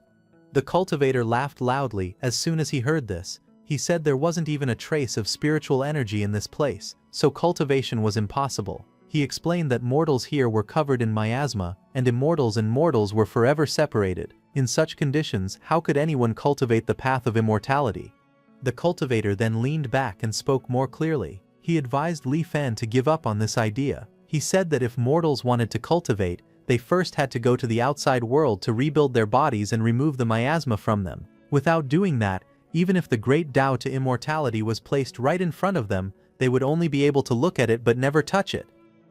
The cultivator laughed loudly as soon as he heard this. He said there wasn't even a trace of spiritual energy in this place, so cultivation was impossible. He explained that mortals here were covered in miasma, and immortals and mortals were forever separated. In such conditions, how could anyone cultivate the path of immortality? The cultivator then leaned back and spoke more clearly. He advised Li Fan to give up on this idea. He said that if mortals wanted to cultivate, they first had to go to the outside world to rebuild their bodies and remove the miasma from them. Without doing that, even if the great Tao to immortality was placed right in front of them, they would only be able to look at it but never touch it.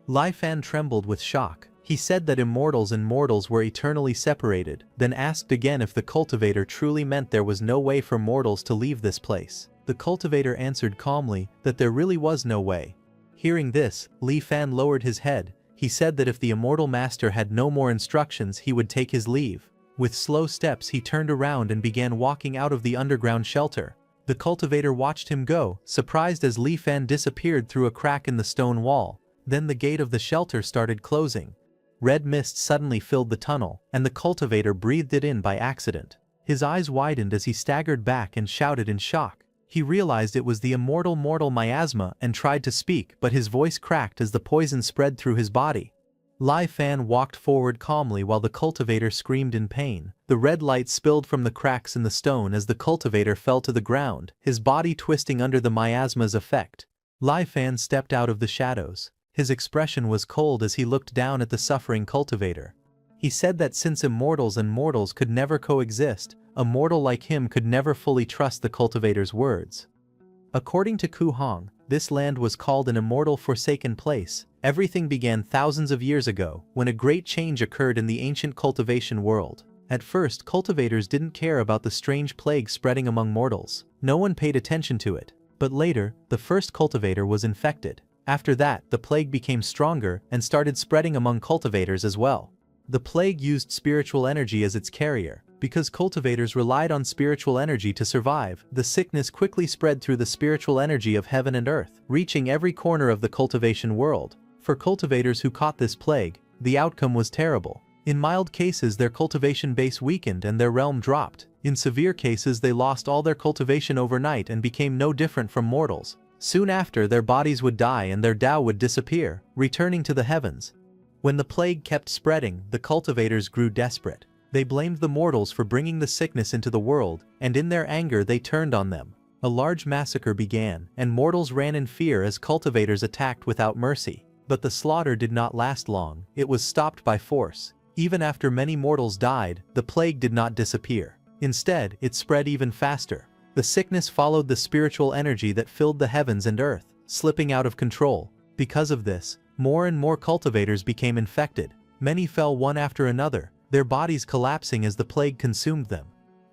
Li Fan trembled with shock. He said that immortals and mortals were eternally separated, then asked again if the cultivator truly meant there was no way for mortals to leave this place. The cultivator answered calmly that there really was no way. Hearing this, Li Fan lowered his head. He said that if the immortal master had no more instructions, he would take his leave. With slow steps he turned around and began walking out of the underground shelter. The cultivator watched him go, surprised as Li Fan disappeared through a crack in the stone wall. Then the gate of the shelter started closing. Red mist suddenly filled the tunnel, and the cultivator breathed it in by accident. His eyes widened as he staggered back and shouted in shock. He realized it was the immortal mortal miasma and tried to speak, but his voice cracked as the poison spread through his body. Li Fan walked forward calmly while the cultivator screamed in pain. The red light spilled from the cracks in the stone as the cultivator fell to the ground, his body twisting under the miasma's effect. Li Fan stepped out of the shadows. His expression was cold as he looked down at the suffering cultivator. He said that since immortals and mortals could never coexist, a mortal like him could never fully trust the cultivator's words. According to Ku Hong, this land was called an immortal forsaken place. Everything began thousands of years ago, when a great change occurred in the ancient cultivation world. At first, cultivators didn't care about the strange plague spreading among mortals. No one paid attention to it. But later, the first cultivator was infected. After that, the plague became stronger and started spreading among cultivators as well. The plague used spiritual energy as its carrier. Because cultivators relied on spiritual energy to survive, the sickness quickly spread through the spiritual energy of heaven and earth, reaching every corner of the cultivation world. For cultivators who caught this plague, the outcome was terrible. In mild cases, their cultivation base weakened and their realm dropped. In severe cases, they lost all their cultivation overnight and became no different from mortals. Soon after, their bodies would die and their Tao would disappear, returning to the heavens. When the plague kept spreading, the cultivators grew desperate. They blamed the mortals for bringing the sickness into the world, and in their anger they turned on them. A large massacre began, and mortals ran in fear as cultivators attacked without mercy. But the slaughter did not last long, it was stopped by force. Even after many mortals died, the plague did not disappear. Instead, it spread even faster. The sickness followed the spiritual energy that filled the heavens and earth, slipping out of control. Because of this, more and more cultivators became infected. Many fell one after another, their bodies collapsing as the plague consumed them.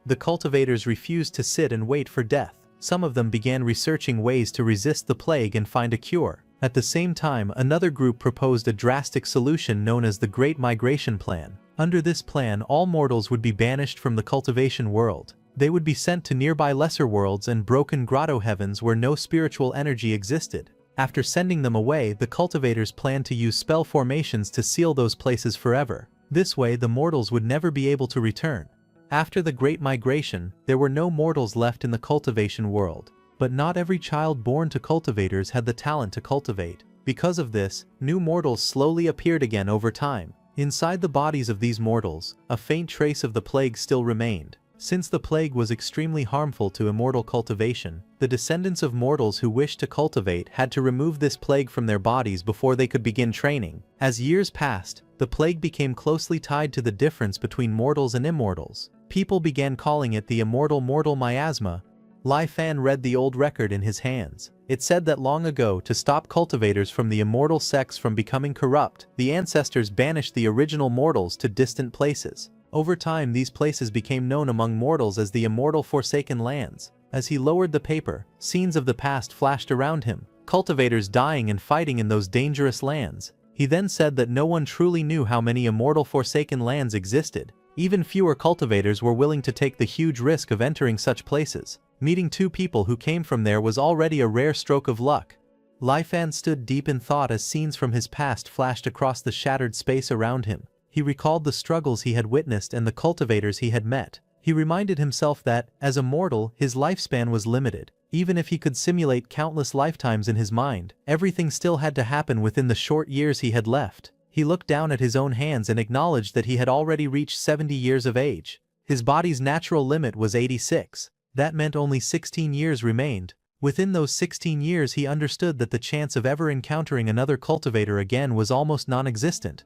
The cultivators refused to sit and wait for death. Some of them began researching ways to resist the plague and find a cure. At the same time, another group proposed a drastic solution known as the Great Migration Plan. Under this plan, all mortals would be banished from the cultivation world. They would be sent to nearby lesser worlds and broken grotto heavens where no spiritual energy existed. After sending them away, the cultivators planned to use spell formations to seal those places forever. This way, the mortals would never be able to return. After the Great Migration, there were no mortals left in the cultivation world. But not every child born to cultivators had the talent to cultivate. Because of this, new mortals slowly appeared again over time. Inside the bodies of these mortals, a faint trace of the plague still remained. Since the plague was extremely harmful to immortal cultivation, the descendants of mortals who wished to cultivate had to remove this plague from their bodies before they could begin training. As years passed, the plague became closely tied to the difference between mortals and immortals. People began calling it the immortal mortal miasma. Li Fan read the old record in his hands. It said that long ago, to stop cultivators from the immortal sects from becoming corrupt, the ancestors banished the original mortals to distant places. Over time, these places became known among mortals as the immortal Forsaken Lands. As he lowered the paper, scenes of the past flashed around him, cultivators dying and fighting in those dangerous lands. He then said that no one truly knew how many immortal Forsaken Lands existed. Even fewer cultivators were willing to take the huge risk of entering such places. Meeting two people who came from there was already a rare stroke of luck. Li Fan stood deep in thought as scenes from his past flashed across the shattered space around him. He recalled the struggles he had witnessed and the cultivators he had met. He reminded himself that, as a mortal, his lifespan was limited. Even if he could simulate countless lifetimes in his mind, everything still had to happen within the short years he had left. He looked down at his own hands and acknowledged that he had already reached 70 years of age. His body's natural limit was 86. That meant only 16 years remained. Within those 16 years, he understood that the chance of ever encountering another cultivator again was almost non-existent.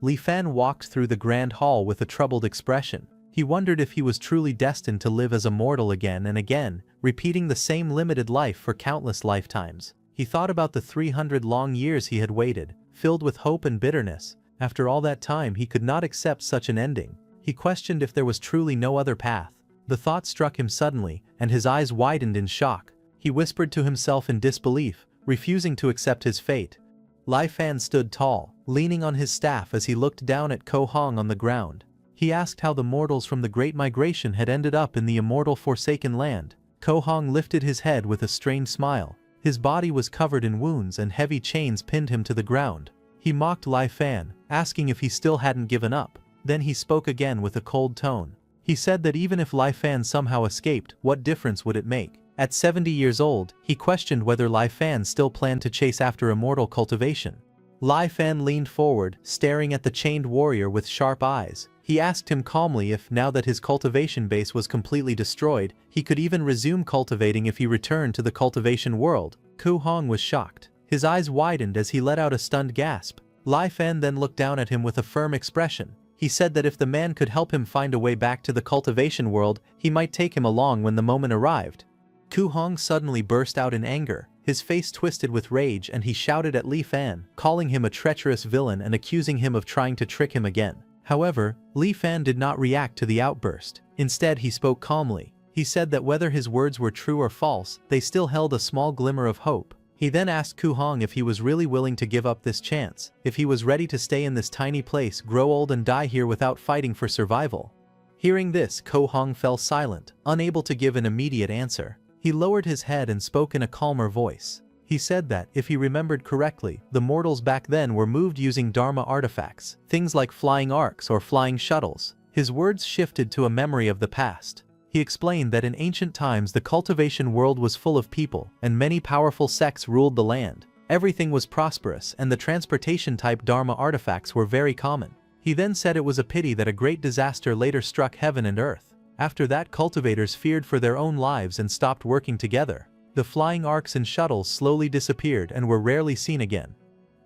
Li Fan walked through the grand hall with a troubled expression. He wondered if he was truly destined to live as a mortal again and again, repeating the same limited life for countless lifetimes. He thought about the 300 long years he had waited, filled with hope and bitterness. After all that time, he could not accept such an ending. He questioned if there was truly no other path. The thought struck him suddenly, and his eyes widened in shock. He whispered to himself in disbelief, refusing to accept his fate. Li Fan stood tall, leaning on his staff as he looked down at Ko Hong on the ground. He asked how the mortals from the Great Migration had ended up in the immortal Forsaken Land. Ko Hong lifted his head with a strained smile. His body was covered in wounds and heavy chains pinned him to the ground. He mocked Li Fan, asking if he still hadn't given up. Then he spoke again with a cold tone. He said that even if Li Fan somehow escaped, what difference would it make? At 70 years old, he questioned whether Li Fan still planned to chase after immortal cultivation. Li Fan leaned forward, staring at the chained warrior with sharp eyes. He asked him calmly if, now that his cultivation base was completely destroyed, he could even resume cultivating if he returned to the cultivation world. Ko Hong was shocked. His eyes widened as he let out a stunned gasp. Li Fan then looked down at him with a firm expression. He said that if the man could help him find a way back to the cultivation world, he might take him along when the moment arrived. Ko Hong suddenly burst out in anger. His face twisted with rage and he shouted at Li Fan, calling him a treacherous villain and accusing him of trying to trick him again. However, Li Fan did not react to the outburst. Instead, he spoke calmly. He said that whether his words were true or false, they still held a small glimmer of hope. He then asked Ko Hong if he was really willing to give up this chance, if he was ready to stay in this tiny place, grow old and die here without fighting for survival. Hearing this, Ko Hong fell silent, unable to give an immediate answer. He lowered his head and spoke in a calmer voice. He said that, if he remembered correctly, the mortals back then were moved using Dharma artifacts, things like flying arcs or flying shuttles. His words shifted to a memory of the past. He explained that in ancient times the cultivation world was full of people, and many powerful sects ruled the land. Everything was prosperous, and the transportation-type Dharma artifacts were very common. He then said it was a pity that a great disaster later struck heaven and earth. After that, cultivators feared for their own lives and stopped working together. The flying arcs and shuttles slowly disappeared and were rarely seen again.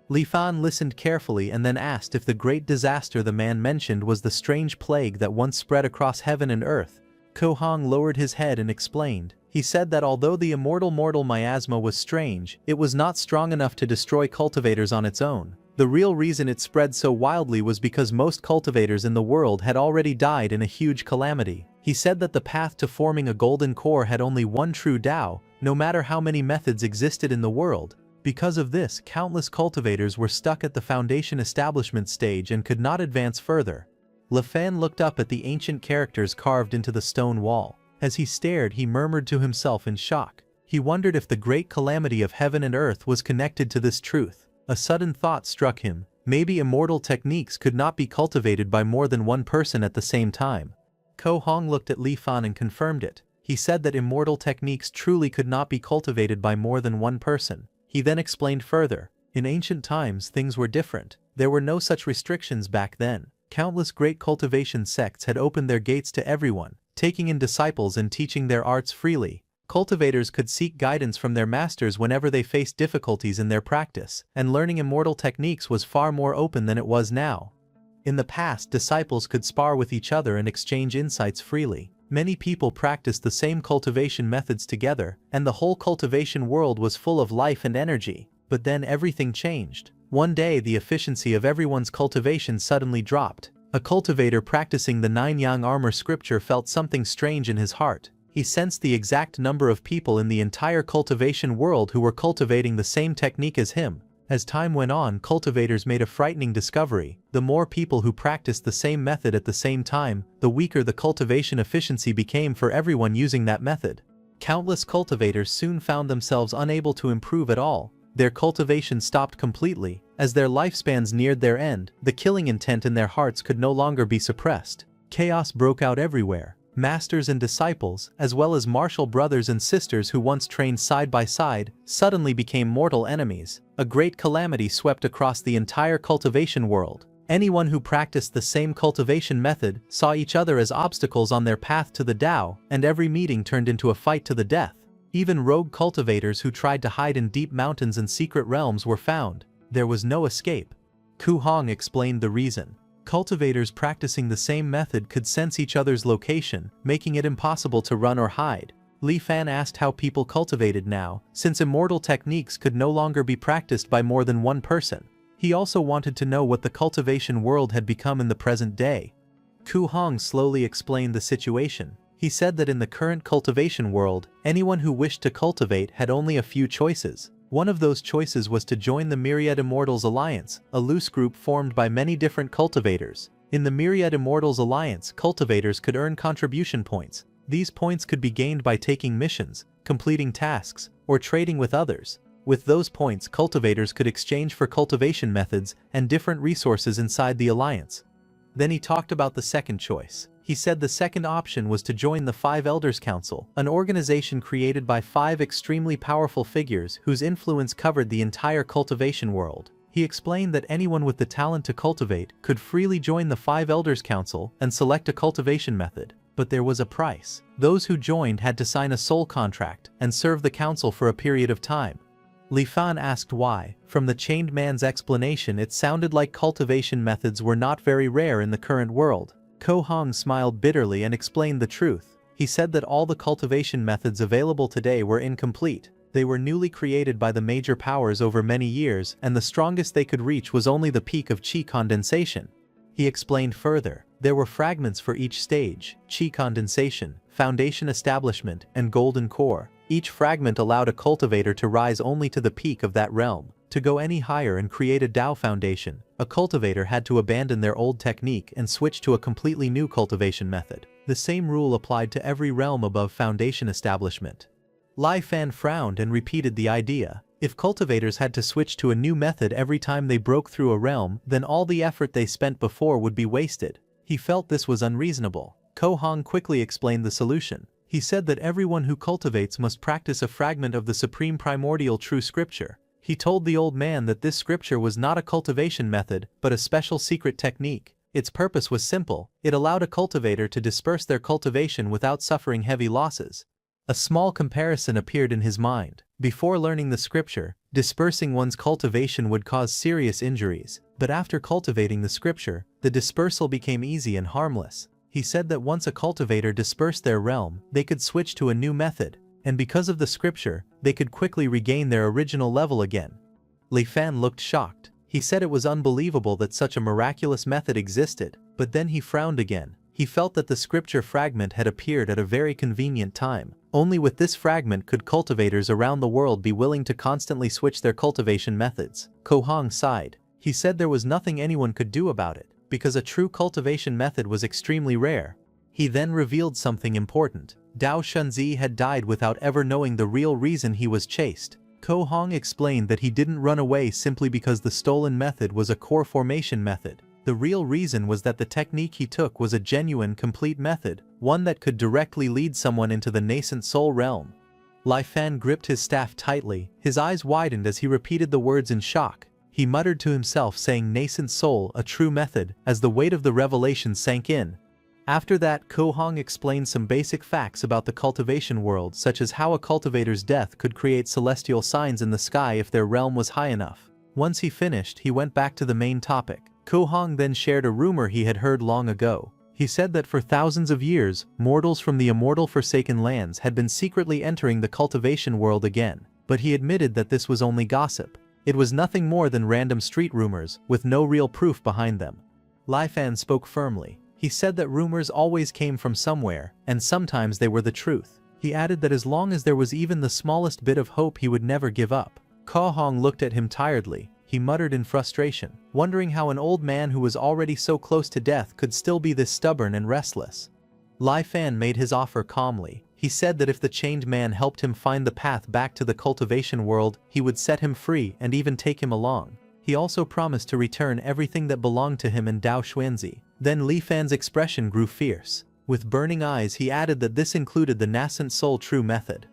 Li Fan listened carefully and then asked if the great disaster the man mentioned was the strange plague that once spread across heaven and earth. Ko Hong lowered his head and explained. He said that although the immortal mortal miasma was strange, it was not strong enough to destroy cultivators on its own. The real reason it spread so wildly was because most cultivators in the world had already died in a huge calamity. He said that the path to forming a golden core had only one true Tao, no matter how many methods existed in the world. Because of this, countless cultivators were stuck at the foundation establishment stage and could not advance further. Le Fan looked up at the ancient characters carved into the stone wall. As he stared, he murmured to himself in shock. He wondered if the great calamity of heaven and earth was connected to this truth. A sudden thought struck him. Maybe immortal techniques could not be cultivated by more than one person at the same time. Ko Hong looked at Li Fan and confirmed it. He said that immortal techniques truly could not be cultivated by more than one person. He then explained further. In ancient times, things were different. There were no such restrictions back then. Countless great cultivation sects had opened their gates to everyone, taking in disciples and teaching their arts freely. Cultivators could seek guidance from their masters whenever they faced difficulties in their practice, and learning immortal techniques was far more open than it was now. In the past, disciples could spar with each other and exchange insights freely. Many people practiced the same cultivation methods together, and the whole cultivation world was full of life and energy. But then everything changed. One day, the efficiency of everyone's cultivation suddenly dropped. A cultivator practicing the 9-yang armor scripture felt something strange in his heart. He sensed the exact number of people in the entire cultivation world who were cultivating the same technique as him. As time went on, cultivators made a frightening discovery. The more people who practiced the same method at the same time, the weaker the cultivation efficiency became for everyone using that method. Countless cultivators soon found themselves unable to improve at all. Their cultivation stopped completely. As their lifespans neared their end, the killing intent in their hearts could no longer be suppressed. Chaos broke out everywhere. Masters and disciples, as well as martial brothers and sisters who once trained side by side, suddenly became mortal enemies. A great calamity swept across the entire cultivation world. Anyone who practiced the same cultivation method saw each other as obstacles on their path to the Tao, and every meeting turned into a fight to the death. Even rogue cultivators who tried to hide in deep mountains and secret realms were found. There was no escape. Ku Hong explained the reason. Cultivators practicing the same method could sense each other's location, making it impossible to run or hide. Li Fan asked how people cultivated now, since immortal techniques could no longer be practiced by more than one person. He also wanted to know what the cultivation world had become in the present day. Ku Hong slowly explained the situation. He said that in the current cultivation world, anyone who wished to cultivate had only a few choices. One of those choices was to join the Myriad Immortals Alliance, a loose group formed by many different cultivators. In the Myriad Immortals Alliance, cultivators could earn contribution points. These points could be gained by taking missions, completing tasks, or trading with others. With those points, cultivators could exchange for cultivation methods and different resources inside the alliance. Then he talked about the second choice. He said the second option was to join the Five Elders Council, an organization created by 5 extremely powerful figures whose influence covered the entire cultivation world. He explained that anyone with the talent to cultivate could freely join the Five Elders Council and select a cultivation method. But there was a price. Those who joined had to sign a soul contract and serve the council for a period of time. Li Fan asked why. From the chained man's explanation, it sounded like cultivation methods were not very rare in the current world. Ko Hong smiled bitterly and explained the truth. He said that all the cultivation methods available today were incomplete. They were newly created by the major powers over many years, and the strongest they could reach was only the peak of qi condensation. He explained further. There were fragments for each stage: qi condensation, foundation establishment, and golden core. Each fragment allowed a cultivator to rise only to the peak of that realm. To go any higher and create a Tao foundation, a cultivator had to abandon their old technique and switch to a completely new cultivation method. The same rule applied to every realm above foundation establishment. Li Fan frowned and repeated the idea. If cultivators had to switch to a new method every time they broke through a realm, then all the effort they spent before would be wasted. He felt this was unreasonable. Ko Hong quickly explained the solution. He said that everyone who cultivates must practice a fragment of the supreme primordial true scripture. He told the old man that this scripture was not a cultivation method, but a special secret technique. Its purpose was simple: it allowed a cultivator to disperse their cultivation without suffering heavy losses. A small comparison appeared in his mind. Before learning the scripture, dispersing one's cultivation would cause serious injuries, but after cultivating the scripture, the dispersal became easy and harmless. He said that once a cultivator dispersed their realm, they could switch to a new method, and because of the scripture, they could quickly regain their original level again. Li Fan looked shocked. He said it was unbelievable that such a miraculous method existed, but then he frowned again. He felt that the scripture fragment had appeared at a very convenient time. Only with this fragment could cultivators around the world be willing to constantly switch their cultivation methods. Ko Hong sighed. He said there was nothing anyone could do about it, because a true cultivation method was extremely rare. He then revealed something important. Dao Shunzi had died without ever knowing the real reason he was chased. Ko Hong explained that he didn't run away simply because the stolen method was a core formation method. The real reason was that the technique he took was a genuine, complete method, one that could directly lead someone into the nascent soul realm. Li Fan gripped his staff tightly. His eyes widened as he repeated the words in shock. He muttered to himself, saying nascent soul, a true method, as the weight of the revelation sank in. After that, Ko Hong explained some basic facts about the cultivation world, such as how a cultivator's death could create celestial signs in the sky if their realm was high enough. Once he finished, he went back to the main topic. Ko Hong then shared a rumor he had heard long ago. He said that for thousands of years, mortals from the immortal Forsaken Lands had been secretly entering the cultivation world again. But he admitted that this was only gossip. It was nothing more than random street rumors, with no real proof behind them. Li Fan spoke firmly. He said that rumors always came from somewhere, and sometimes they were the truth. He added that as long as there was even the smallest bit of hope, he would never give up. Ko Hong looked at him tiredly. He muttered in frustration, wondering how an old man who was already so close to death could still be this stubborn and restless. Li Fan made his offer calmly. He said that if the chained man helped him find the path back to the cultivation world, he would set him free and even take him along. He also promised to return everything that belonged to him in Dao Xuanzi. Then Li Fan's expression grew fierce. With burning eyes, he added that this included the nascent soul true method.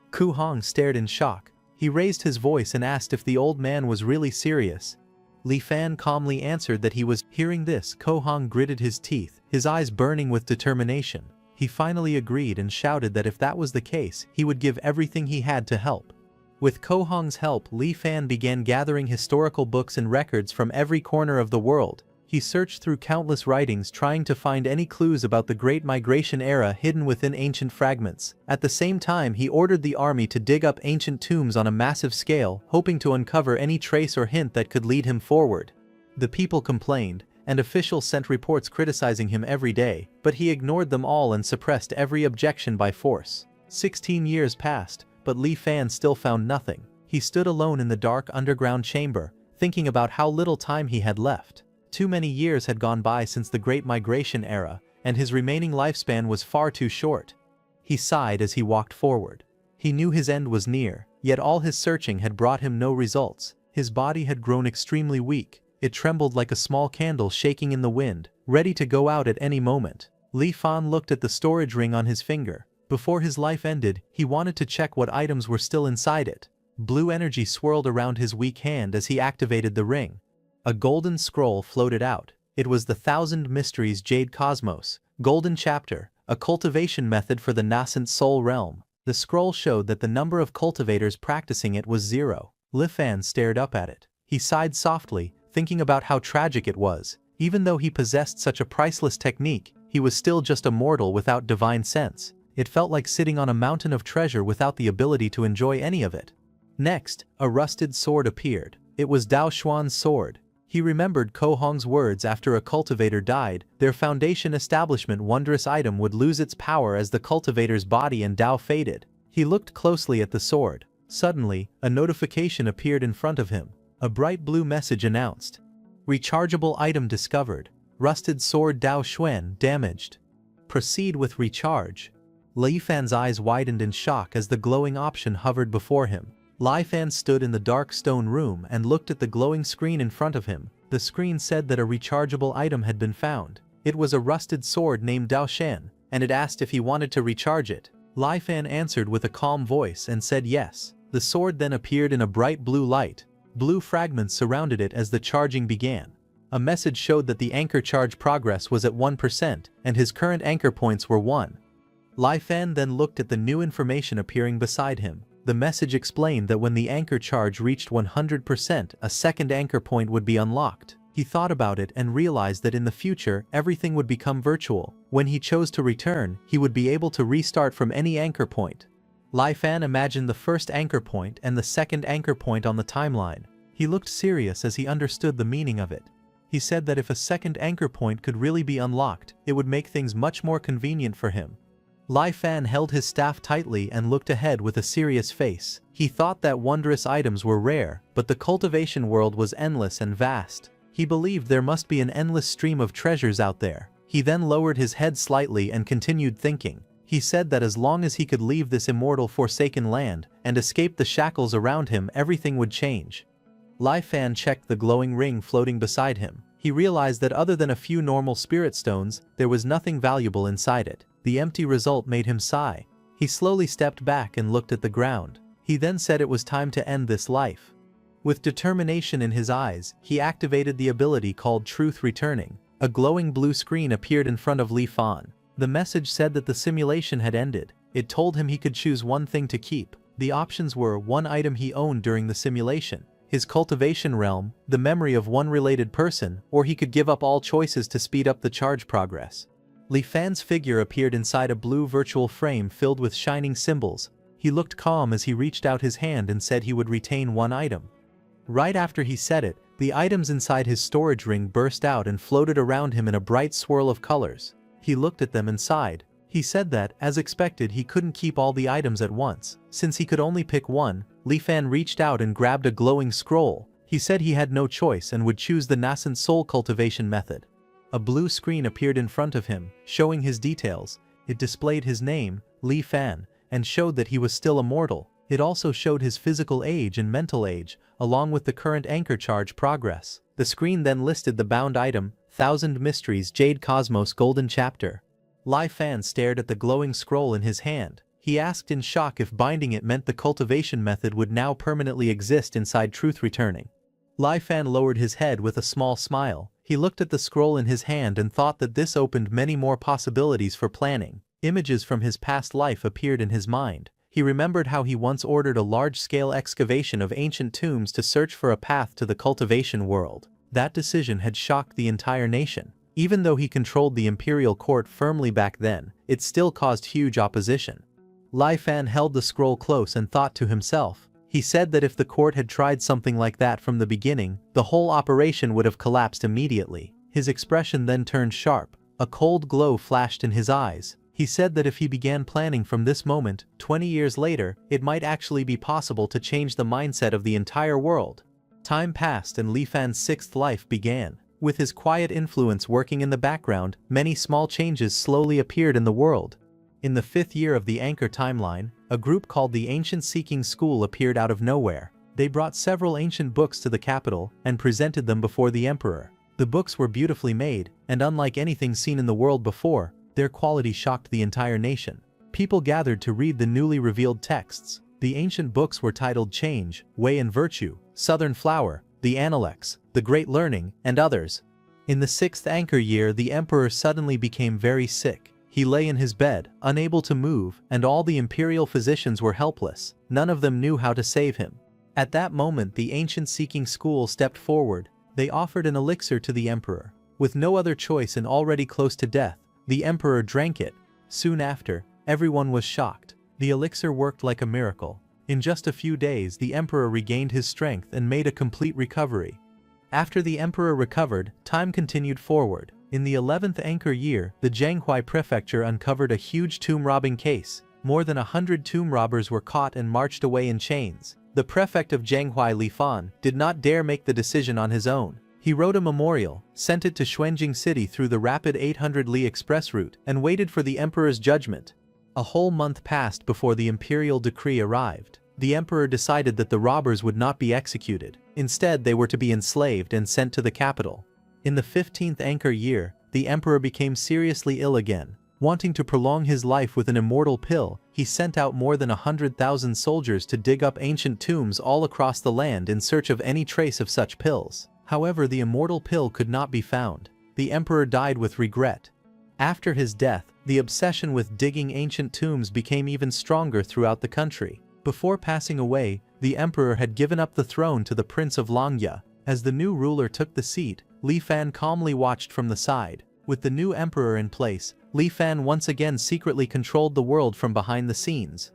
Ko Hong stared in shock. He raised his voice and asked if the old man was really serious. Li Fan calmly answered that he was. Hearing this, Ko Hong gritted his teeth, his eyes burning with determination. He finally agreed and shouted that if that was the case, he would give everything he had to help. With Ko Hong's help, Li Fan began gathering historical books and records from every corner of the world. He searched through countless writings trying to find any clues about the Great Migration era hidden within ancient fragments. At the same time, he ordered the army to dig up ancient tombs on a massive scale, hoping to uncover any trace or hint that could lead him forward. The people complained, and officials sent reports criticizing him every day, but he ignored them all and suppressed every objection by force. 16 years passed, but Li Fan still found nothing. He stood alone in the dark underground chamber, thinking about how little time he had left. Too many years had gone by since the Great Migration era, and his remaining lifespan was far too short. He sighed as he walked forward. He knew his end was near, yet all his searching had brought him no results. His body had grown extremely weak. It trembled like a small candle shaking in the wind, ready to go out at any moment. Li Fan looked at the storage ring on his finger. Before his life ended, he wanted to check what items were still inside it. Blue energy swirled around his weak hand as he activated the ring. A golden scroll floated out. It was the Thousand Mysteries Jade Cosmos, Golden Chapter, a cultivation method for the nascent soul realm. The scroll showed that the number of cultivators practicing it was 0. Li Fan stared up at it. He sighed softly, thinking about how tragic it was. Even though he possessed such a priceless technique, he was still just a mortal without divine sense. It felt like sitting on a mountain of treasure without the ability to enjoy any of it. Next, a rusted sword appeared. It was Dao Xuan's sword. He remembered Ko Hong's words: after a cultivator died, their foundation establishment wondrous item would lose its power as the cultivator's body and Dao faded. He looked closely at the sword. Suddenly, a notification appeared in front of him. A bright blue message announced, "Rechargeable item discovered. Rusted sword Dao Xuan damaged. Proceed with recharge." Li Fan's eyes widened in shock as the glowing option hovered before him. Li Fan stood in the dark stone room and looked at the glowing screen in front of him. The screen said that a rechargeable item had been found. It was a rusted sword named Dao Shan. and it asked if he wanted to recharge it. Li Fan answered with a calm voice and said yes. The sword then appeared in a bright blue light. Blue fragments surrounded it as the charging began. A message showed that the anchor charge progress was at 1% and his current anchor points were 1. Li Fan then looked at the new information appearing beside him. The message explained that when the anchor charge reached 100%, a second anchor point would be unlocked. He thought about it and realized that in the future, everything would become virtual. When he chose to return, he would be able to restart from any anchor point. Li Fan imagined the first anchor point and the second anchor point on the timeline. He looked serious as he understood the meaning of it. He said that if a second anchor point could really be unlocked, it would make things much more convenient for him. Li Fan held his staff tightly and looked ahead with a serious face. He thought that wondrous items were rare, but the cultivation world was endless and vast. He believed there must be an endless stream of treasures out there. He then lowered his head slightly and continued thinking. He said that as long as he could leave this immortal forsaken land and escape the shackles around him, everything would change. Li Fan checked the glowing ring floating beside him. He realized that other than a few normal spirit stones, there was nothing valuable inside it. The empty result made him sigh. He slowly stepped back and looked at the ground. He then said it was time to end this life. With determination in his eyes, he activated the ability called Truth Returning. A glowing blue screen appeared in front of Li Fan. The message said that the simulation had ended. It told him he could choose one thing to keep. The options were one item he owned during the simulation, his cultivation realm, the memory of one related person, or he could give up all choices to speed up the charge progress. Li Fan's figure appeared inside a blue virtual frame filled with shining symbols. He looked calm as he reached out his hand and said he would retain one item. Right after he said it, the items inside his storage ring burst out and floated around him in a bright swirl of colors. He looked at them and sighed. He said that, as expected, he couldn't keep all the items at once. Since he could only pick one, Li Fan reached out and grabbed a glowing scroll. He said he had no choice and would choose the nascent soul cultivation method. A blue screen appeared in front of him, showing his details. It displayed his name, Li Fan, and showed that he was still immortal. It also showed his physical age and mental age, along with the current anchor charge progress. The screen then listed the bound item, Thousand Mysteries Jade Cosmos Golden Chapter. Li Fan stared at the glowing scroll in his hand. He asked in shock if binding it meant the cultivation method would now permanently exist inside Truth Returning. Li Fan lowered his head with a small smile. He looked at the scroll in his hand and thought that this opened many more possibilities for planning. Images from his past life appeared in his mind. He remembered how he once ordered a large-scale excavation of ancient tombs to search for a path to the cultivation world. That decision had shocked the entire nation. Even though he controlled the imperial court firmly back then, it still caused huge opposition. Li Fan held the scroll close and thought to himself. He said that if the court had tried something like that from the beginning, the whole operation would have collapsed immediately. His expression then turned sharp. A cold glow flashed in his eyes. He said that if he began planning from this moment, 20 years later, it might actually be possible to change the mindset of the entire world. Time passed and Li Fan's sixth life began. With his quiet influence working in the background, many small changes slowly appeared in the world. In the 5th year of the Anchor timeline, a group called the Ancient Seeking School appeared out of nowhere. They brought several ancient books to the capital and presented them before the emperor. The books were beautifully made, and unlike anything seen in the world before, their quality shocked the entire nation. People gathered to read the newly revealed texts. The ancient books were titled Change, Way and Virtue, Southern Flower, the Anicaps, the Great Learning, and others. In the 6th Anchor year, the emperor suddenly became very sick. He lay in his bed, unable to move, and all the imperial physicians were helpless. None of them knew how to save him. At that moment, the Ancient Seeking School stepped forward. They offered an elixir to the emperor. With no other choice and already close to death, the emperor drank it. Soon after, everyone was shocked. The elixir worked like a miracle. In just a few days, the emperor regained his strength and made a complete recovery. After the emperor recovered, time continued forward. In the 11th Anchor year, the Jianghuai prefecture uncovered a huge tomb-robbing case. More than 100 tomb robbers were caught and marched away in chains. The prefect of Jianghuai, Li Fan, did not dare make the decision on his own. He wrote a memorial, sent it to Xuanjing City through the rapid 800 Li express route, and waited for the emperor's judgment. A whole month passed before the imperial decree arrived. The emperor decided that the robbers would not be executed. Instead, they were to be enslaved and sent to the capital. In the 15th Anchor year, the emperor became seriously ill again. Wanting to prolong his life with an immortal pill, he sent out more than 100,000 soldiers to dig up ancient tombs all across the land in search of any trace of such pills. However, the immortal pill could not be found. The emperor died with regret. After his death, the obsession with digging ancient tombs became even stronger throughout the country. Before passing away, the emperor had given up the throne to the Prince of Langya. As the new ruler took the seat, Li Fan calmly watched from the side. With the new emperor in place, Li Fan once again secretly controlled the world from behind the scenes.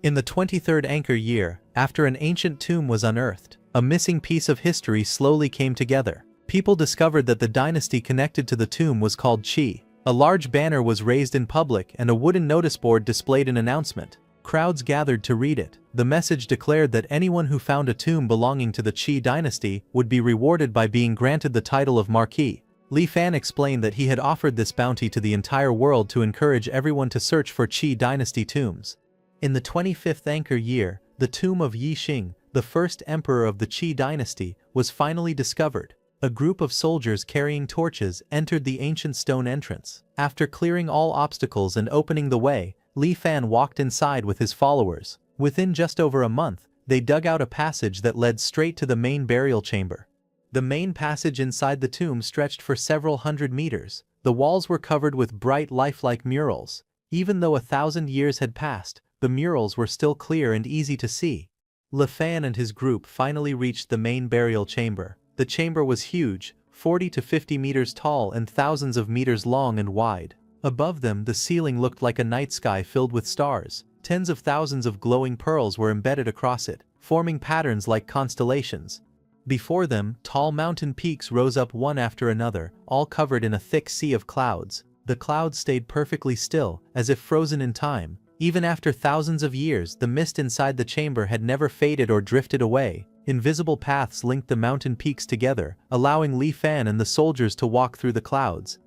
In the 23rd Anchor year, after an ancient tomb was unearthed, a missing piece of history slowly came together. People discovered that the dynasty connected to the tomb was called Qi. A large banner was raised in public and a wooden notice board displayed an announcement. Crowds gathered to read it. The message declared that anyone who found a tomb belonging to the Qi dynasty would be rewarded by being granted the title of Marquis. Li Fan explained that he had offered this bounty to the entire world to encourage everyone to search for Qi dynasty tombs. In the 25th Anchor year, the tomb of Yi Xing, the first emperor of the Qi dynasty, was finally discovered. A group of soldiers carrying torches entered the ancient stone entrance. After clearing all obstacles and opening the way, Li Fan walked inside with his followers. Within just over a month, they dug out a passage that led straight to the main burial chamber. The main passage inside the tomb stretched for several hundred meters. The walls were covered with bright lifelike murals. Even though 1,000 years had passed, the murals were still clear and easy to see. Li Fan and his group finally reached the main burial chamber. The chamber was huge, 40 to 50 meters tall and thousands of meters long and wide. Above them, the ceiling looked like a night sky filled with stars. Tens of thousands of glowing pearls were embedded across it, forming patterns like constellations. Before them, tall mountain peaks rose up one after another, all covered in a thick sea of clouds. The clouds stayed perfectly still, as if frozen in time. Even after thousands of years, the mist inside the chamber had never faded or drifted away. Invisible paths linked the mountain peaks together, allowing Li Fan and the soldiers to walk through the clouds.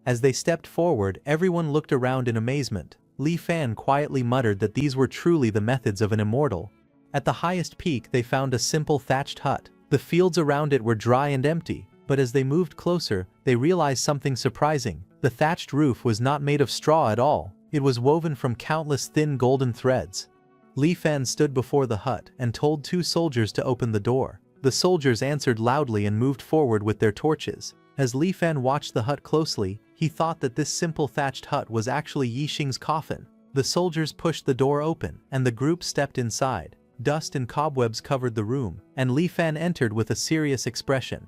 As they stepped forward, everyone looked around in amazement. Li Fan quietly muttered that these were truly the methods of an immortal. At the highest peak, they found a simple thatched hut. The fields around it were dry and empty, but as they moved closer, they realized something surprising. The thatched roof was not made of straw at all. It was woven from countless thin golden threads. Li Fan stood before the hut and told two soldiers to open the door. The soldiers answered loudly and moved forward with their torches. As Li Fan watched the hut closely, he thought that this simple thatched hut was actually Yi Xing's coffin. The soldiers pushed the door open, and the group stepped inside. Dust and cobwebs covered the room, and Li Fan entered with a serious expression.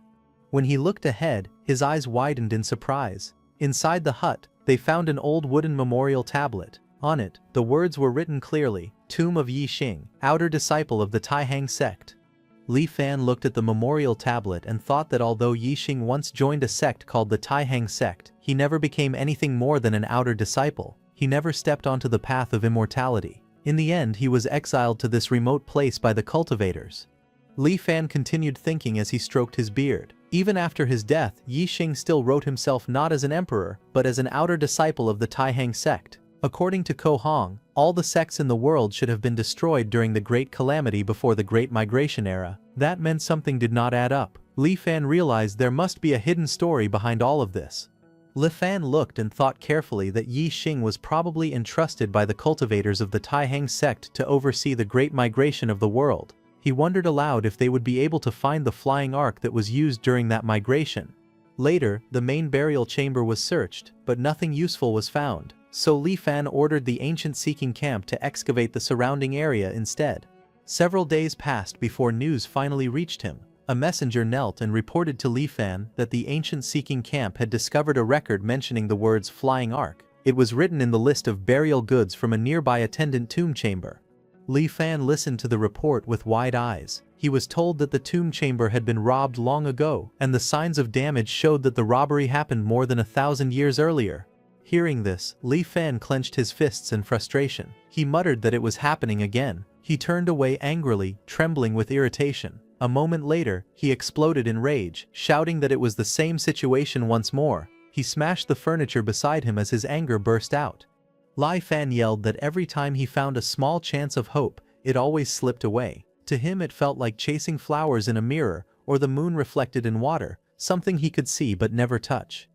When he looked ahead, his eyes widened in surprise. Inside the hut, they found an old wooden memorial tablet. On it, the words were written clearly, "Tomb of Yi Xing, outer disciple of the Taihang sect." Li Fan looked at the memorial tablet and thought that although Yi Xing once joined a sect called the Taihang sect, he never became anything more than an outer disciple. He never stepped onto the path of immortality. In the end, he was exiled to this remote place by the cultivators. Li Fan continued thinking as he stroked his beard. Even after his death, Yi Xing still wrote himself not as an emperor, but as an outer disciple of the Taihang sect. According to Ko Hong, all the sects in the world should have been destroyed during the Great Calamity before the Great Migration era. That meant something did not add up. Li Fan realized there must be a hidden story behind all of this. Li Fan looked and thought carefully that Yi Xing was probably entrusted by the cultivators of the Taihang sect to oversee the Great Migration of the world. He wondered aloud if they would be able to find the flying ark that was used during that migration. Later, the main burial chamber was searched, but nothing useful was found. So Li Fan ordered the ancient seeking camp to excavate the surrounding area instead. Several days passed before news finally reached him. A messenger knelt and reported to Li Fan that the ancient seeking camp had discovered a record mentioning the words flying ark. It was written in the list of burial goods from a nearby attendant tomb chamber. Li Fan listened to the report with wide eyes. He was told that the tomb chamber had been robbed long ago, and the signs of damage showed that the robbery happened more than 1,000 years earlier. Hearing this, Li Fan clenched his fists in frustration. He muttered that it was happening again. He turned away angrily, trembling with irritation. A moment later, he exploded in rage, shouting that it was the same situation once more. He smashed the furniture beside him as his anger burst out. Li Fan yelled that every time he found a small chance of hope, it always slipped away. To him it felt like chasing flowers in a mirror, or the moon reflected in water, something he could see but never touch.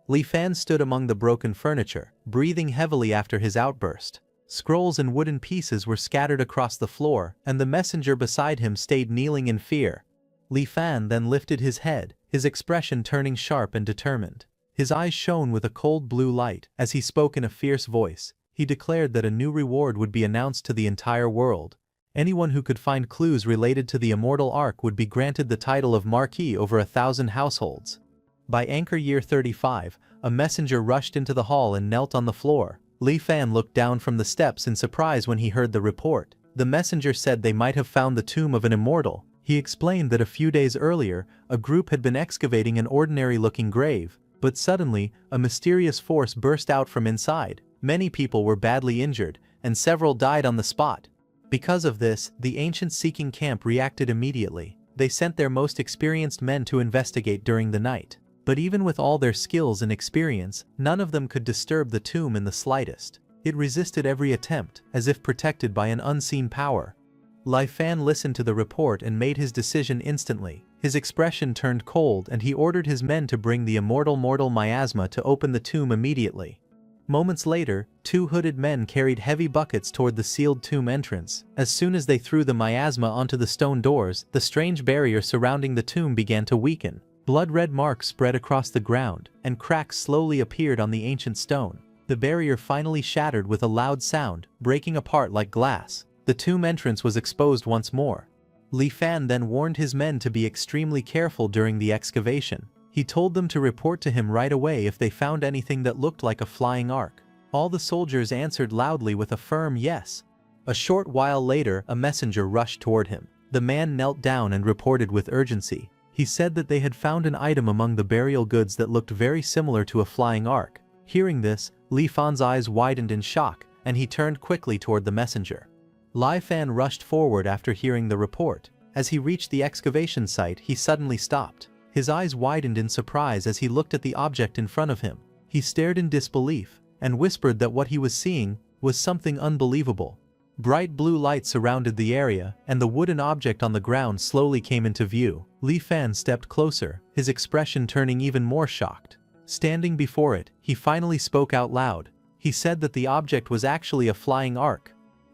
Li Fan stood among the broken furniture, breathing heavily after his outburst. Scrolls and wooden pieces were scattered across the floor, and the messenger beside him stayed kneeling in fear. Li Fan then lifted his head, his expression turning sharp and determined. His eyes shone with a cold blue light. As he spoke in a fierce voice, he declared that a new reward would be announced to the entire world. Anyone who could find clues related to the immortal arc would be granted the title of Marquis over 1,000 households. By anchor year 35, a messenger rushed into the hall and knelt on the floor. Li Fan looked down from the steps in surprise when he heard the report. The messenger said they might have found the tomb of an immortal. He explained that a few days earlier, a group had been excavating an ordinary-looking grave, but suddenly, a mysterious force burst out from inside. Many people were badly injured, and several died on the spot. Because of this, the ancient seeking camp reacted immediately. They sent their most experienced men to investigate during the night. But even with all their skills and experience, none of them could disturb the tomb in the slightest. It resisted every attempt, as if protected by an unseen power. Li Fan listened to the report and made his decision instantly. His expression turned cold and he ordered his men to bring the immortal miasma to open the tomb immediately. Moments later, 2 hooded men carried heavy buckets toward the sealed tomb entrance. As soon as they threw the miasma onto the stone doors, the strange barrier surrounding the tomb began to weaken. Blood-red marks spread across the ground, and cracks slowly appeared on the ancient stone. The barrier finally shattered with a loud sound, breaking apart like glass. The tomb entrance was exposed once more. Li Fan then warned his men to be extremely careful during the excavation. He told them to report to him right away if they found anything that looked like a flying ark. All the soldiers answered loudly with a firm yes. A short while later, a messenger rushed toward him. The man knelt down and reported with urgency. He said that they had found an item among the burial goods that looked very similar to a flying ark. Hearing this, Li Fan's eyes widened in shock, and he turned quickly toward the messenger. Li Fan rushed forward after hearing the report. As he reached the excavation site, he suddenly stopped. His eyes widened in surprise as he looked at the object in front of him. He stared in disbelief, and whispered that what he was seeing was something unbelievable. Bright blue light surrounded the area, and the wooden object on the ground slowly came into view. Li Fan stepped closer, his expression turning even more shocked. Standing before it, he finally spoke out loud. He said that the object was actually a flying ark.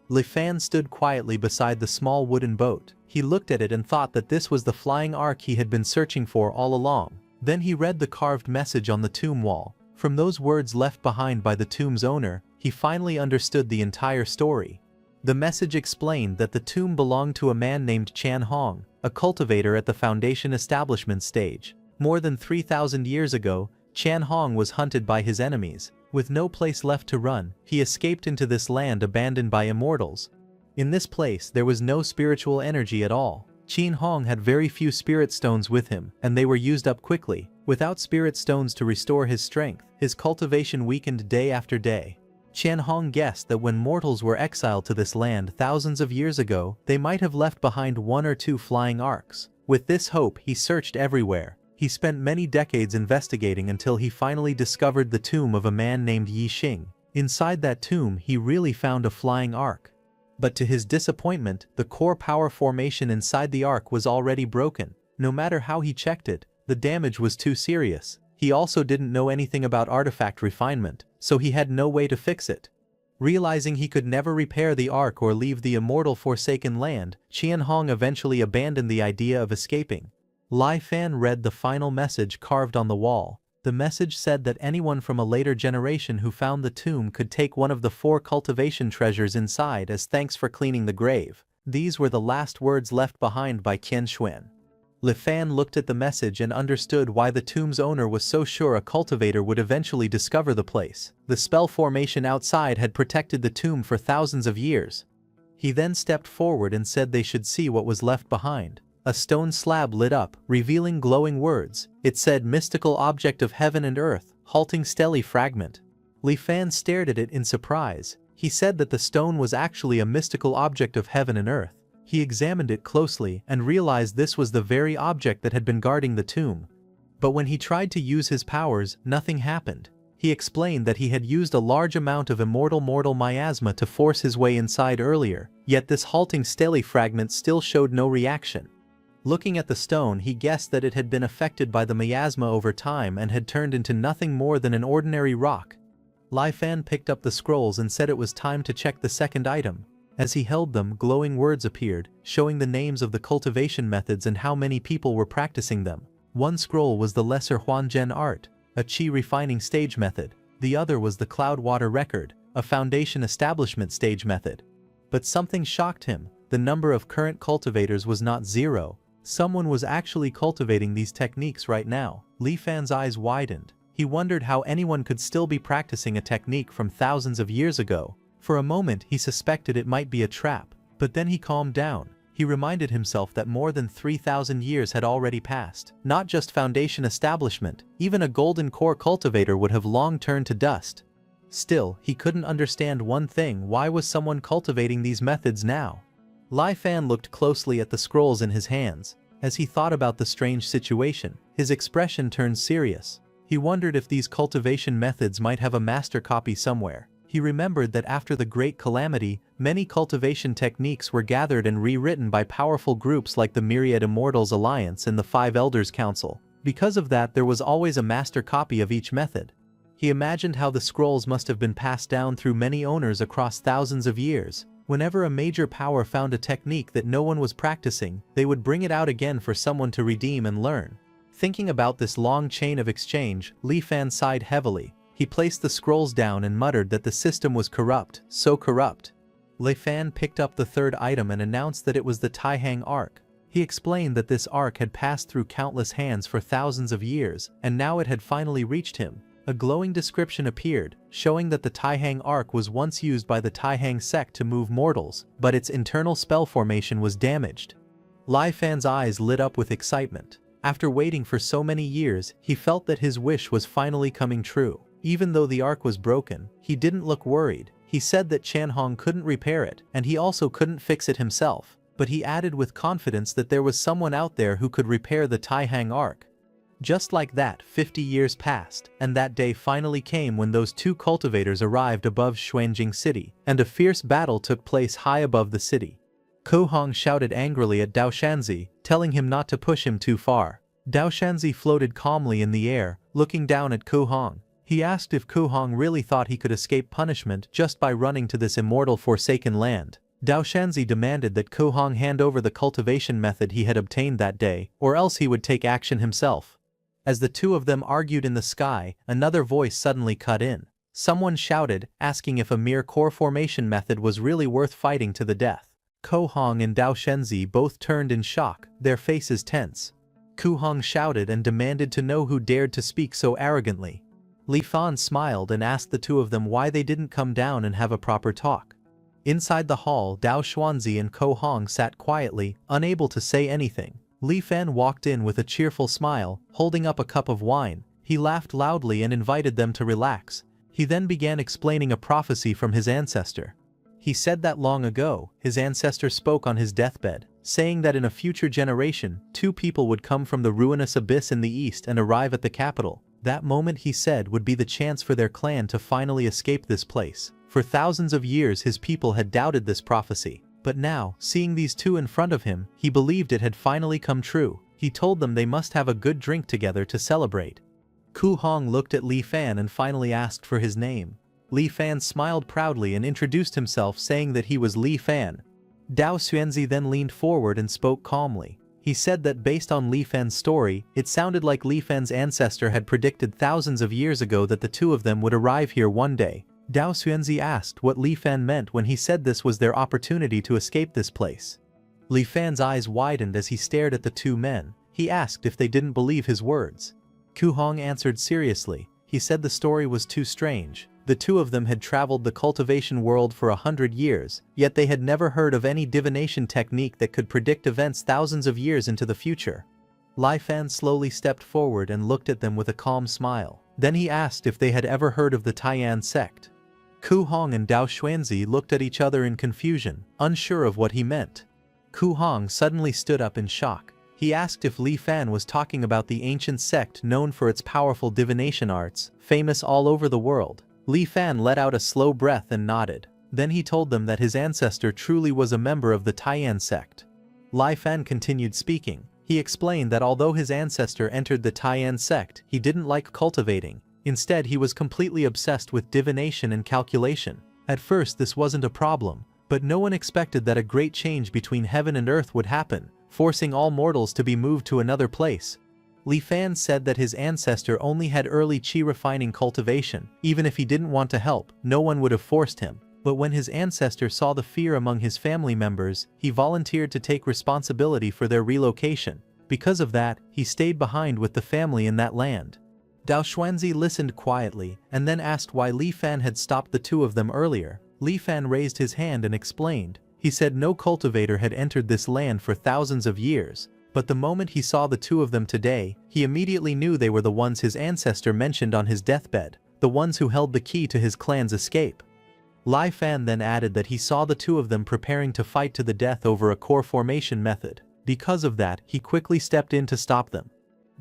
Li Fan stood quietly beside the small wooden boat. He looked at it and thought that this was the flying ark he had been searching for all along. Then he read the carved message on the tomb wall. From those words left behind by the tomb's owner, he finally understood the entire story. The message explained that the tomb belonged to a man named Chan Hong, a cultivator at the Foundation establishment stage. More than 3,000 years ago, Chan Hong was hunted by his enemies. With no place left to run, he escaped into this land abandoned by immortals. In this place, there was no spiritual energy at all. Chan Hong had very few spirit stones with him, and they were used up quickly. Without spirit stones to restore his strength, his cultivation weakened day after day. Chan Hong guessed that when mortals were exiled to this land thousands of years ago, they might have left behind 1 or 2 flying arks. With this hope, he searched everywhere. He spent many decades investigating until he finally discovered the tomb of a man named Yi Xing. Inside that tomb, he really found a flying ark. But to his disappointment, the core power formation inside the ark was already broken. No matter how he checked it, the damage was too serious. He also didn't know anything about artifact refinement, so he had no way to fix it. Realizing he could never repair the ark or leave the immortal forsaken land, Chan Hong eventually abandoned the idea of escaping. Li Fan read the final message carved on the wall. The message said that anyone from a later generation who found the tomb could take one of the 4 cultivation treasures inside as thanks for cleaning the grave. These were the last words left behind by Qian Xuan. Li Fan looked at the message and understood why the tomb's owner was so sure a cultivator would eventually discover the place. The spell formation outside had protected the tomb for thousands of years. He then stepped forward and said they should see what was left behind. A stone slab lit up, revealing glowing words. It said, "Mystical object of heaven and earth, halting stelly fragment." Li Fan stared at it in surprise. He said that the stone was actually a mystical object of heaven and earth. He examined it closely and realized this was the very object that had been guarding the tomb. But when he tried to use his powers, nothing happened. He explained that he had used a large amount of immortal miasma to force his way inside earlier, yet this halting stelly fragment still showed no reaction. Looking at the stone, he guessed that it had been affected by the miasma over time and had turned into nothing more than an ordinary rock. Li Fan picked up the scrolls and said it was time to check the second item. As he held them, glowing words appeared, showing the names of the cultivation methods and how many people were practicing them. One scroll was the Lesser Huanzhen Art, a qi refining stage method. The other was the Cloud Water Record, a foundation establishment stage method. But something shocked him. The number of current cultivators was not 0. Someone was actually cultivating these techniques right now. Li Fan's eyes widened. He wondered how anyone could still be practicing a technique from thousands of years ago. For a moment he suspected it might be a trap, but then he calmed down. He reminded himself that more than 3,000 years had already passed. Not just foundation establishment, even a golden core cultivator would have long turned to dust. Still, he couldn't understand one thing: why was someone cultivating these methods now? Li Fan looked closely at the scrolls in his hands. As he thought about the strange situation, his expression turned serious. He wondered if these cultivation methods might have a master copy somewhere. He remembered that after the Great Calamity, many cultivation techniques were gathered and rewritten by powerful groups like the Myriad Immortals Alliance and the Five Elders Council. Because of that, there was always a master copy of each method. He imagined how the scrolls must have been passed down through many owners across thousands of years. Whenever a major power found a technique that no one was practicing, they would bring it out again for someone to redeem and learn. Thinking about this long chain of exchange, Li Fan sighed heavily. He placed the scrolls down and muttered that the system was corrupt, so corrupt. Li Fan picked up the third item and announced that it was the Taihang Arc. He explained that this arc had passed through countless hands for thousands of years, and now it had finally reached him. A glowing description appeared, showing that the Taihang Arc was once used by the Taihang sect to move mortals, but its internal spell formation was damaged. Li Fan's eyes lit up with excitement. After waiting for so many years, he felt that his wish was finally coming true. Even though the arc was broken, he didn't look worried. He said that Chanhong couldn't repair it, and he also couldn't fix it himself. But he added with confidence that there was someone out there who could repair the Taihang Arc. Just like that, 50 years passed, and that day finally came when those two cultivators arrived above Xuanjing City, and a fierce battle took place high above the city. Ko Hong shouted angrily at Dao Shanzi, telling him not to push him too far. Dao Shanzi floated calmly in the air, looking down at Ko Hong. He asked if Ko Hong really thought he could escape punishment just by running to this immortal forsaken land. Dao Shanzi demanded that Ko Hong hand over the cultivation method he had obtained that day, or else he would take action himself. As the two of them argued in the sky, another voice suddenly cut in. Someone shouted, asking if a mere core formation method was really worth fighting to the death. Ko Hong and Dao Shanzi both turned in shock, their faces tense. Ko Hong shouted and demanded to know who dared to speak so arrogantly. Li Fan smiled and asked the two of them why they didn't come down and have a proper talk. Inside the hall, Dao Xuanzi and Ko Hong sat quietly, unable to say anything. Li Fan walked in with a cheerful smile, holding up a cup of wine. He laughed loudly and invited them to relax. He then began explaining a prophecy from his ancestor. He said that long ago, his ancestor spoke on his deathbed, saying that in a future generation, two people would come from the ruinous abyss in the east and arrive at the capital. That moment, he said, would be the chance for their clan to finally escape this place. For thousands of years his people had doubted this prophecy. But now, seeing these two in front of him, he believed it had finally come true. He told them they must have a good drink together to celebrate. Ko Hong looked at Li Fan and finally asked for his name. Li Fan smiled proudly and introduced himself, saying that he was Li Fan. Dao Xuanzi then leaned forward and spoke calmly. He said that based on Li Fan's story, it sounded like Li Fan's ancestor had predicted thousands of years ago that the two of them would arrive here one day. Dao Xuanzi asked what Li Fan meant when he said this was their opportunity to escape this place. Li Fan's eyes widened as he stared at the two men. He asked if they didn't believe his words. Ko Hong answered seriously. He said the story was too strange. The two of them had traveled the cultivation world for 100 years, yet they had never heard of any divination technique that could predict events thousands of years into the future. Li Fan slowly stepped forward and looked at them with a calm smile. Then he asked if they had ever heard of the Taiyan sect. Ko Hong and Dao Xuanzi looked at each other in confusion, unsure of what he meant. Ko Hong suddenly stood up in shock. He asked if Li Fan was talking about the ancient sect known for its powerful divination arts, famous all over the world. Li Fan let out a slow breath and nodded. Then he told them that his ancestor truly was a member of the Taiyan sect. Li Fan continued speaking. He explained that although his ancestor entered the Taiyan sect, he didn't like cultivating. Instead, he was completely obsessed with divination and calculation. At first, this wasn't a problem, but no one expected that a great change between heaven and earth would happen, forcing all mortals to be moved to another place. Li Fan said that his ancestor only had early qi refining cultivation. Even if he didn't want to help, no one would have forced him. But when his ancestor saw the fear among his family members, he volunteered to take responsibility for their relocation. Because of that, he stayed behind with the family in that land. Dao Xuanzi listened quietly and then asked why Li Fan had stopped the two of them earlier. Li Fan raised his hand and explained. He said no cultivator had entered this land for thousands of years, but the moment he saw the two of them today, he immediately knew they were the ones his ancestor mentioned on his deathbed, the ones who held the key to his clan's escape. Li Fan then added that he saw the two of them preparing to fight to the death over a core formation method. Because of that, he quickly stepped in to stop them.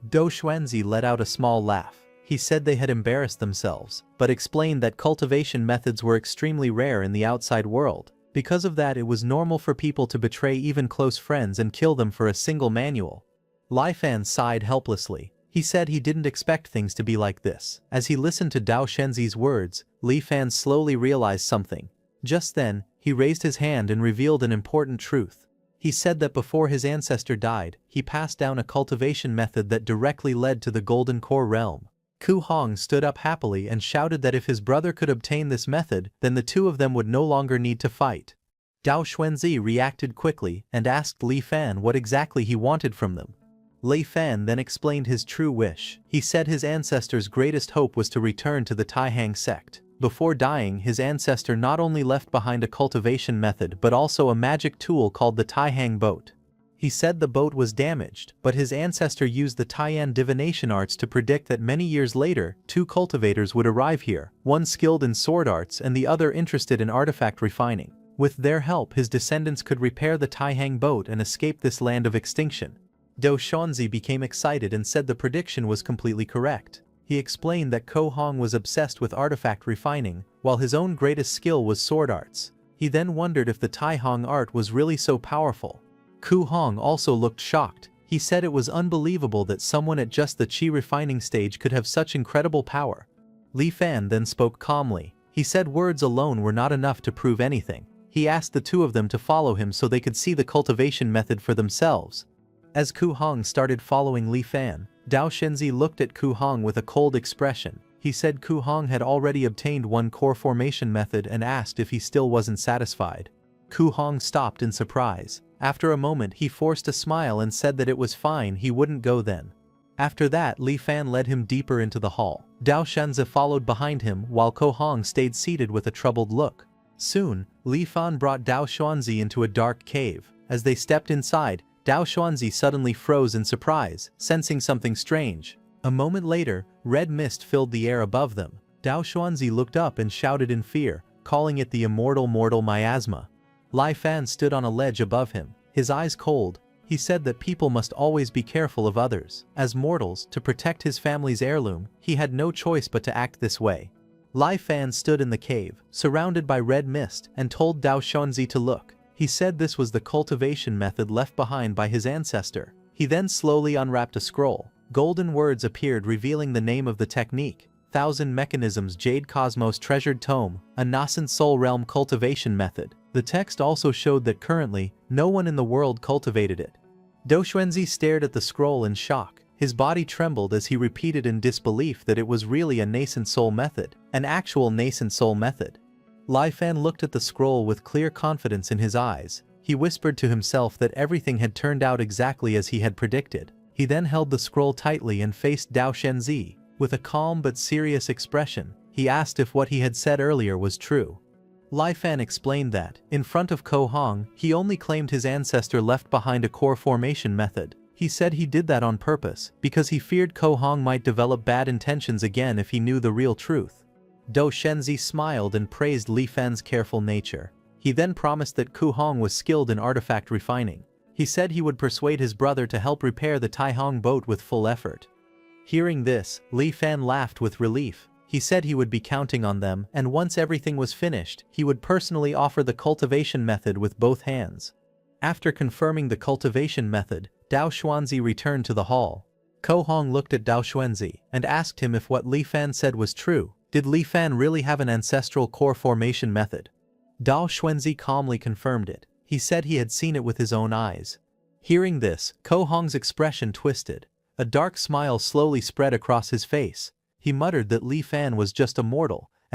Dou Xuanzi let out a small laugh. He said they had embarrassed themselves, but explained that cultivation methods were extremely rare in the outside world. Because of that, it was normal for people to betray even close friends and kill them for a single manual. Li Fan sighed helplessly. He said he didn't expect things to be like this. As he listened to Dao Shenzi's words, Li Fan slowly realized something. Just then, he raised his hand and revealed an important truth. He said that before his ancestor died, he passed down a cultivation method that directly led to the Golden Core realm. Ku Hong stood up happily and shouted that if his brother could obtain this method, then the two of them would no longer need to fight. Dao Xuanzi reacted quickly and asked Li Fan what exactly he wanted from them. Li Fan then explained his true wish. He said his ancestor's greatest hope was to return to the Taihang sect. Before dying, his ancestor not only left behind a cultivation method but also a magic tool called the Taihang boat. He said the boat was damaged, but his ancestor used the Taiyan divination arts to predict that many years later, two cultivators would arrive here, one skilled in sword arts and the other interested in artifact refining. With their help, his descendants could repair the Taihang boat and escape this land of extinction. Dou Xuanzi became excited and said the prediction was completely correct. He explained that Ko Hong was obsessed with artifact refining, while his own greatest skill was sword arts. He then wondered if the Taihang art was really so powerful. Ku Hong also looked shocked. He said it was unbelievable that someone at just the qi refining stage could have such incredible power. Li Fan then spoke calmly. He said words alone were not enough to prove anything. He asked the two of them to follow him so they could see the cultivation method for themselves. As Ku Hong started following Li Fan, Dao Shenzi looked at Ku Hong with a cold expression. He said Ku Hong had already obtained one core formation method and asked if he still wasn't satisfied. Ku Hong stopped in surprise. After a moment, he forced a smile and said that it was fine, he wouldn't go then. After that, Li Fan led him deeper into the hall. Dao Shenzi followed behind him while Ko Hong stayed seated with a troubled look. Soon, Li Fan brought Dao Xuanzi into a dark cave. As they stepped inside, Dao Xuanzi suddenly froze in surprise, sensing something strange. A moment later, red mist filled the air above them. Dao Xuanzi looked up and shouted in fear, calling it the immortal mortal miasma. Li Fan stood on a ledge above him, his eyes cold. He said that people must always be careful of others. As mortals, to protect his family's heirloom, he had no choice but to act this way. Li Fan stood in the cave, surrounded by red mist, and told Dao Xuanzi to look. He said this was the cultivation method left behind by his ancestor. He then slowly unwrapped a scroll. Golden words appeared revealing the name of the technique. Thousand Mechanisms Jade Cosmos Treasured Tome, a nascent soul realm cultivation method. The text also showed that currently, no one in the world cultivated it. Dou Xuanzi stared at the scroll in shock. His body trembled as he repeated in disbelief that it was really a nascent soul method, an actual nascent soul method. Li Fan looked at the scroll with clear confidence in his eyes. He whispered to himself that everything had turned out exactly as he had predicted. He then held the scroll tightly and faced Dao Xuanzi. With a calm but serious expression, he asked if what he had said earlier was true. Li Fan explained that, in front of Ko Hong, he only claimed his ancestor left behind a core formation method. He said he did that on purpose, because he feared Ko Hong might develop bad intentions again if he knew the real truth. Dou Xuanzi smiled and praised Li Fan's careful nature. He then promised that Ku Hong was skilled in artifact refining. He said he would persuade his brother to help repair the Taihang boat with full effort. Hearing this, Li Fan laughed with relief. He said he would be counting on them, and once everything was finished, he would personally offer the cultivation method with both hands. After confirming the cultivation method, Dao Xuanzi returned to the hall. Ko Hong looked at Dao Xuanzi and asked him if what Li Fan said was true. Did Li Fan really have an ancestral core formation method? Dao Xuanzi calmly confirmed it. He said he had seen it with his own eyes. Hearing this, Ko Hong's expression twisted. A dark smile slowly spread across his face. He muttered that Li Fan was just a mortal,